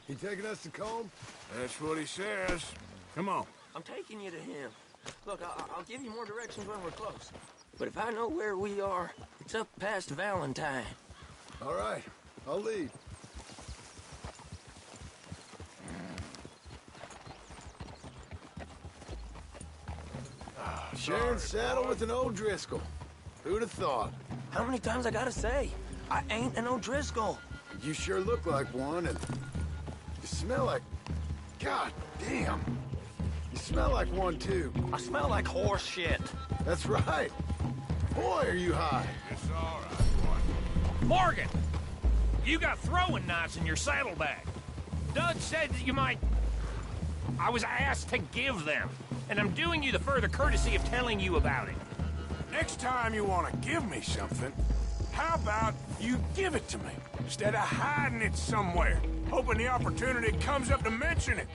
He taking us to Combe? That's what he says. Come on. I'm taking you to him. Look, I'll give you more directions when we're close. But if I know where we are, it's up past Valentine. All right, I'll lead. Sharing saddle with an O'Driscoll. Who'd have thought? How many times I gotta say? I ain't an O'Driscoll. You sure look like one, and you smell like... God damn. You smell like one, too. I smell like horse shit. That's right. Boy, are you high. It's all right, boy. Morgan! You got throwing knives in your saddlebag. Doug said that you might... I was asked to give them, and I'm doing you the further courtesy of telling you about it. Next time you want to give me something, how about you give it to me, instead of hiding it somewhere, hoping the opportunity comes up to mention it?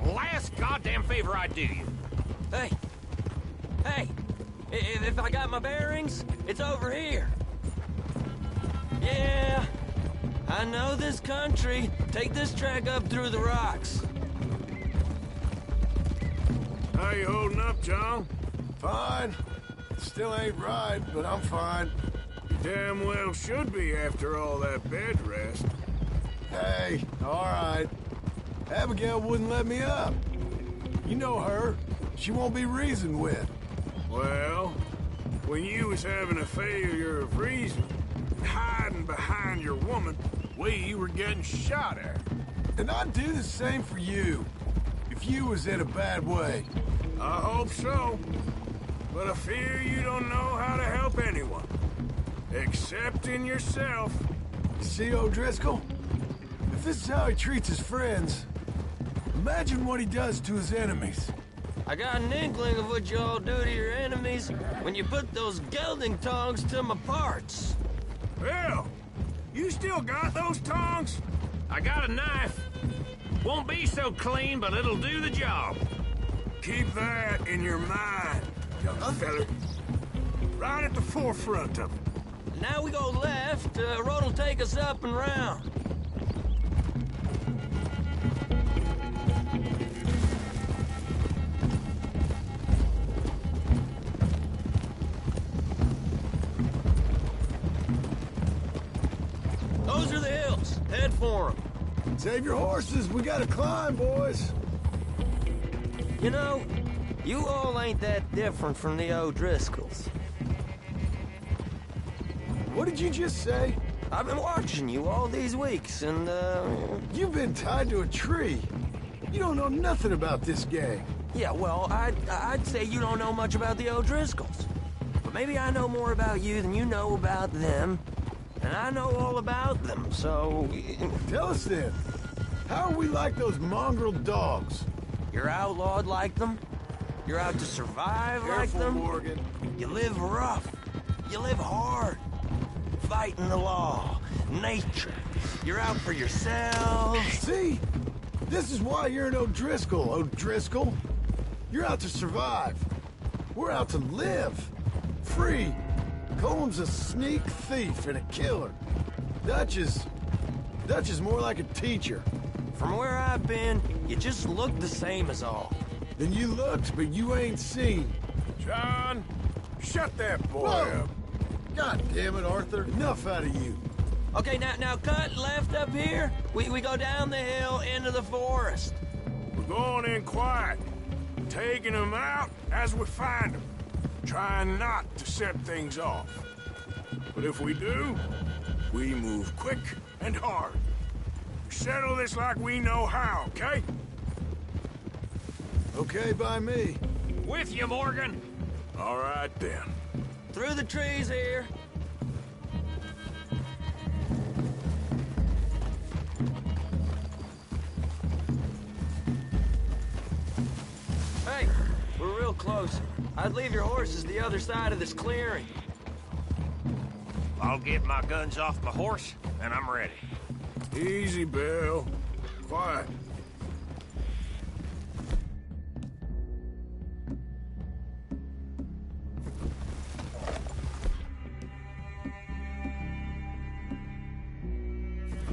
Last goddamn favor I do you. Hey, if I got my bearings, it's over here. Yeah, I know this country. Take this track up through the rocks. How you holding up, John? Fine. Still ain't right, but I'm fine. You damn well should be after all that bed rest. Hey, all right. Abigail wouldn't let me up. You know her. She won't be reasoned with. Well, when you was having a failure of reason, hiding behind your woman, we were getting shot at. And I'd do the same for you, if you was in a bad way. I hope so. But I fear you don't know how to help anyone. Except in yourself. You see, O'Driscoll? If this is how he treats his friends, imagine what he does to his enemies. I got an inkling of what you all do to your enemies when you put those gelding tongs to my parts. Bill, you still got those tongs? I got a knife. Won't be so clean, but it'll do the job. Keep that in your mind, young fella. Right at the forefront of it. Now we go left, road'll take us up and round. Those are the hills. Head for them. Save your horses. We gotta climb, boys. You know, you all ain't that different from the O'Driscolls. What did you just say? I've been watching you all these weeks, and, You've been tied to a tree. You don't know nothing about this gang. Yeah, well, I'd say you don't know much about the O'Driscolls. But maybe I know more about you than you know about them. And I know all about them, so... Tell us then. How are we like those mongrel dogs? You're outlawed like them? You're out to survive like them? Morgan. You live rough. You live hard. Fighting the law. Nature. You're out for yourself. See? This is why you're an O'Driscoll, O'Driscoll. You're out to survive. We're out to live. Free. Coleman's a sneak thief and a killer. Dutch is more like a teacher. From where I've been, you just look the same as all. Then you looked, but you ain't seen. John, shut that boy up. God damn it, Arthur. Enough out of you. Okay, now cut left up here. We go down the hill into the forest. We're going in quiet, taking them out as we find them, trying not to set things off. But if we do, we move quick and hard. We settle this like we know how, okay? Okay by me. With you, Morgan. All right, then. Through the trees here. Hey, we're real close. I'd leave your horses the other side of this clearing. I'll get my guns off my horse, and I'm ready. Easy, Bill. Quiet.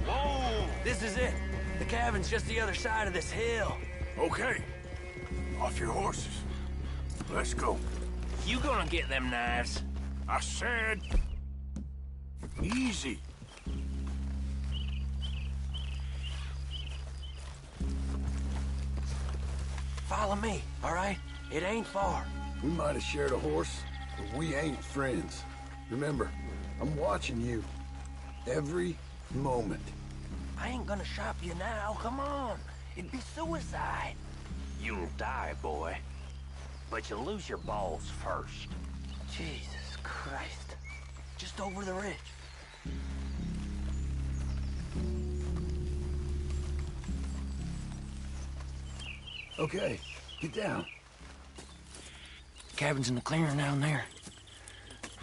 Whoa! This is it. The cabin's just the other side of this hill. Okay. Off your horses. Let's go. You gonna get them knives? I said... easy. Follow me, all right? It ain't far. We might have shared a horse, but we ain't friends. Remember, I'm watching you. Every moment. I ain't gonna shop you now, come on. It'd be suicide. You'll die, boy. But you'll lose your balls first. Jesus Christ. Just over the ridge. Okay, get down. Cabin's in the clearing down there.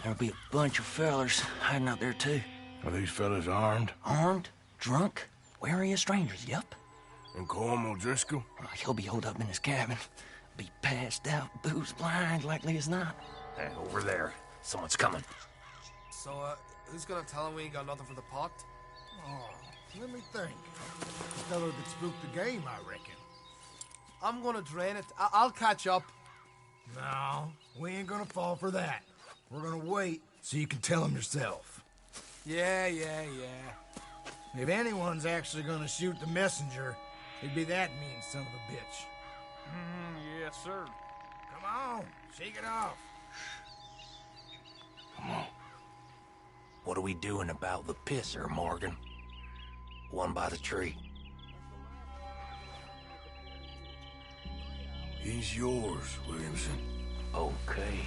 There'll be a bunch of fellers hiding out there, too. Are these fellas armed? Armed? Drunk? Wary of strangers, yup. And Colm O'Driscoll? He'll be holed up in his cabin. Be passed out, booze blind, likely as not. Over there. Someone's coming. So, who's gonna tell him we ain't got nothing for the pot? Oh, let me think. The fellow that spooked the game, I reckon. I'm gonna drain it. I'll catch up. No, we ain't gonna fall for that. We're gonna wait so you can tell him yourself. Yeah. If anyone's actually gonna shoot the messenger, it'd be that mean son of a bitch. Yes, sir. Come on, shake it off. Come on. What are we doing about the pisser, Morgan? One by the tree. He's yours, Williamson. Okay.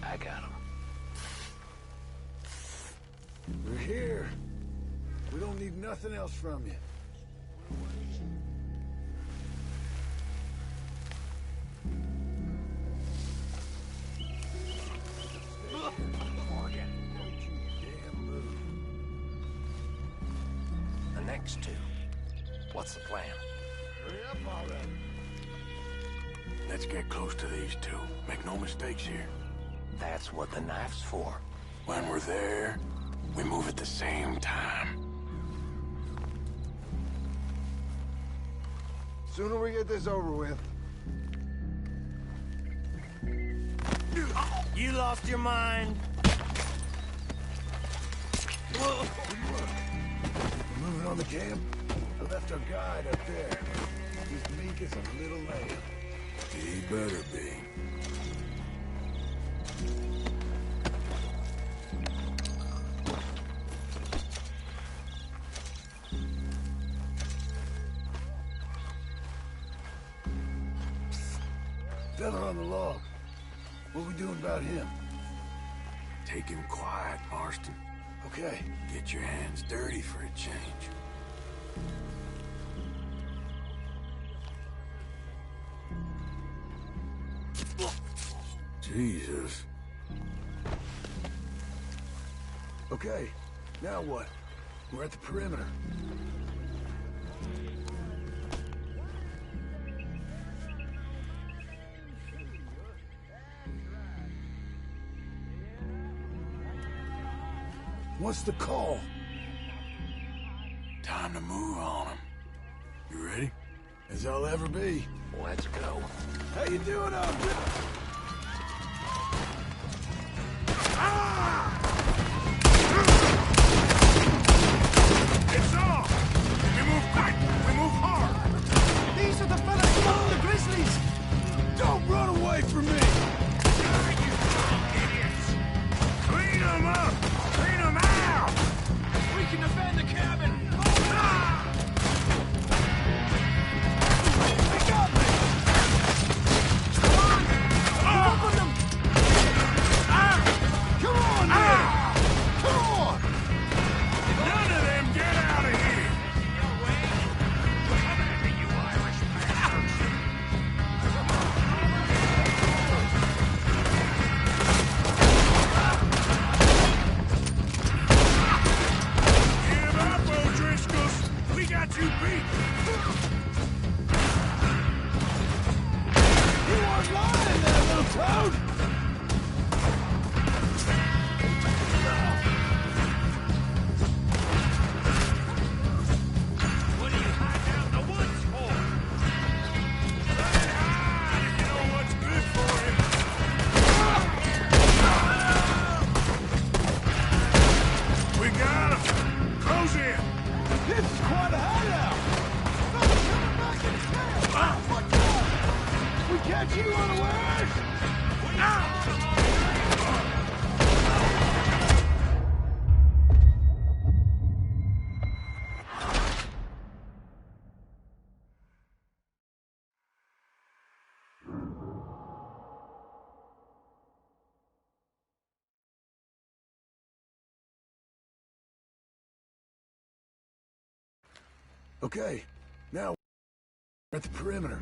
I got him. We're here. We don't need nothing else from you. Morgan. Don't you damn move. The next two. What's the plan? Hurry up already. Let's get close to these two. Make no mistakes here. That's what the knife's for. When we're there, we move at the same time. Sooner we get this over with. You lost your mind. Whoa. We're moving on the camp. I left our guide up there. He's meek as a little lamb. He better be. Fella on the log. What we doing about him? Take him quiet, Marston. Okay. Get your hands dirty for a change. Jesus. Okay, now what? We're at the perimeter. What's the call? Time to move on him. You ready? As I'll ever be. Let's go. How you doing out there? It's off! We move quick! We move hard! These are the fellas from the Grizzlies! Don't run away from me! Idiots! Clean them up! Clean them out! We can defend the cabin! They got me! Come on! Up on them! Come on, man! Come on! None of them get out of here! Give up, O'Driscolls! We got you beat! You weren't lying there, little toad! What are you hiding out in the woods for? Let it hide if you know what's good for you. We got him. Close in. This is quite a hideout! Fellas coming back in camp! Watch out! We catch you unawares! Okay, now we're at the perimeter.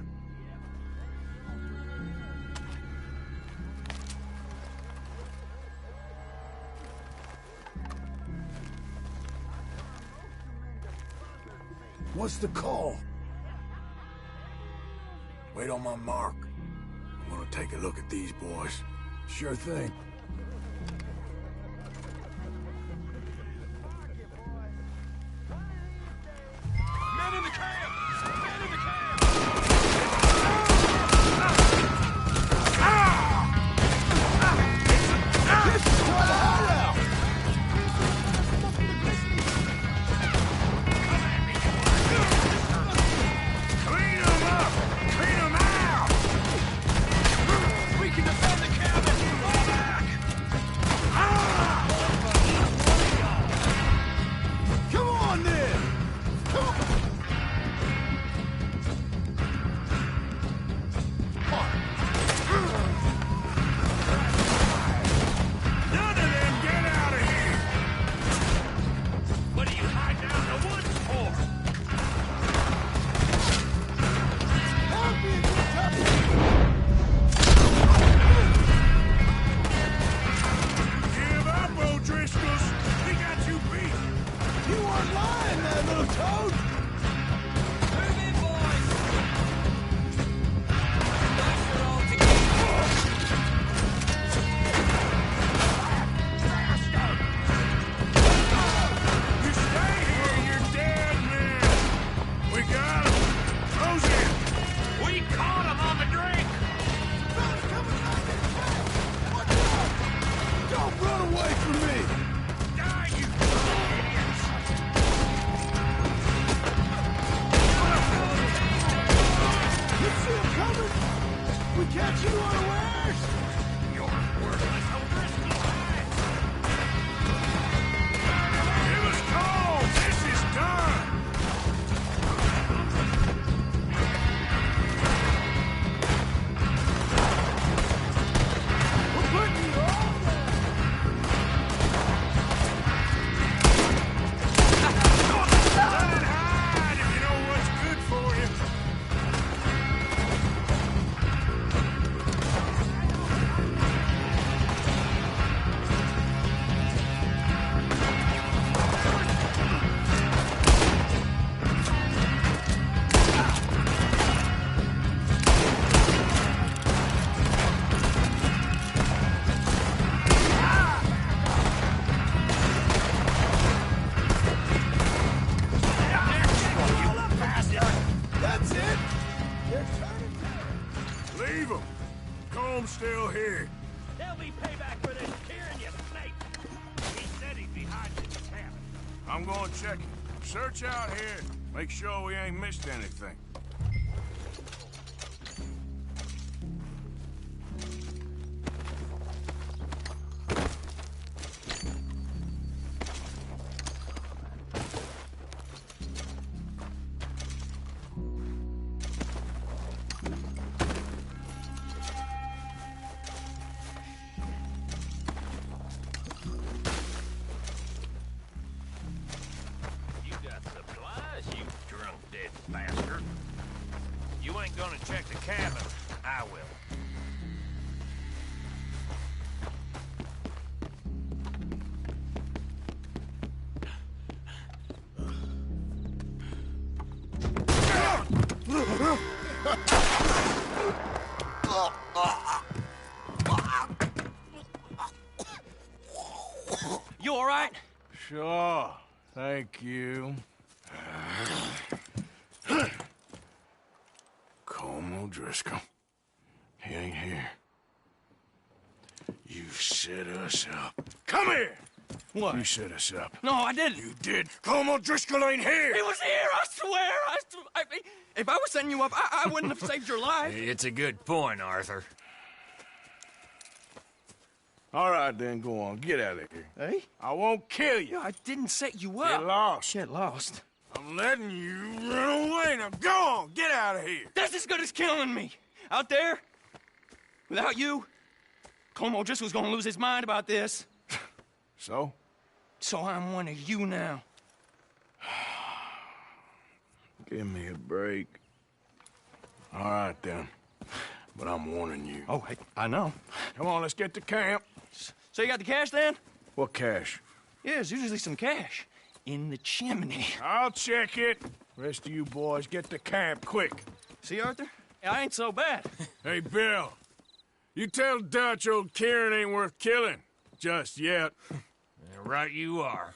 What's the call? Wait on my mark. I'm gonna take a look at these boys. Sure thing. Men in the camp! Men in the camp! This is quite a hideout! Clean them up! Clean them out! We can defend the cabin! Fall back! Come on, then! Come on! None of them get out of here! What are you hiding out in the woods for? Help me, Kentucky! Give up, O'Driscolls! We got you beat! You weren't lying there, little toad! Move in, boys! Nice you're all together! You stay here, you're dead, man! We got him! Close in! We caught him on the drink! Fellas coming back in camp! Watch out! Don't run away from me! Die, you idiots! You see him coming? We catch you unawares? You're worthless O'Driscoll hide! Give us calls! This is done! We're putting you all there! Let it hide if you know what's good for you! Leave him. Combs still here. There'll be payback for this Kieran, you snake. He said he'd be hiding in the cabin. I'm going to check it. Search out here. Make sure we ain't missed anything. You got supplies, you drunk dead bastard. You ain't gonna check the cabin. I will. You all right? Sure. Thank you. Colm O'Driscoll. He ain't here. You set us up. Come here! What? You set us up. No, I didn't. You did. Colm O'Driscoll ain't here! He was here, I swear! If I was setting you up, I wouldn't have saved your life. It's a good point, Arthur. All right, then, go on. Get out of here. Hey? I won't kill you. I didn't set you up. Get lost. Get lost. I'm letting you run away. Now go on. Get out of here. That's as good as killing me. Out there, without you, Colm O'Driscoll's gonna lose his mind about this. So? So I'm one of you now. Give me a break. All right, then. But I'm warning you. Oh, hey, I know. Come on, let's get to camp. So you got the cash, then? What cash? Yeah, there's usually some cash in the chimney. I'll check it. Rest of you boys, get to camp, quick. See, Arthur? I ain't so bad. Hey, Bill. You tell Dutch old Kieran ain't worth killing. Just yet. Right you are.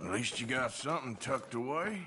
At least you got something tucked away.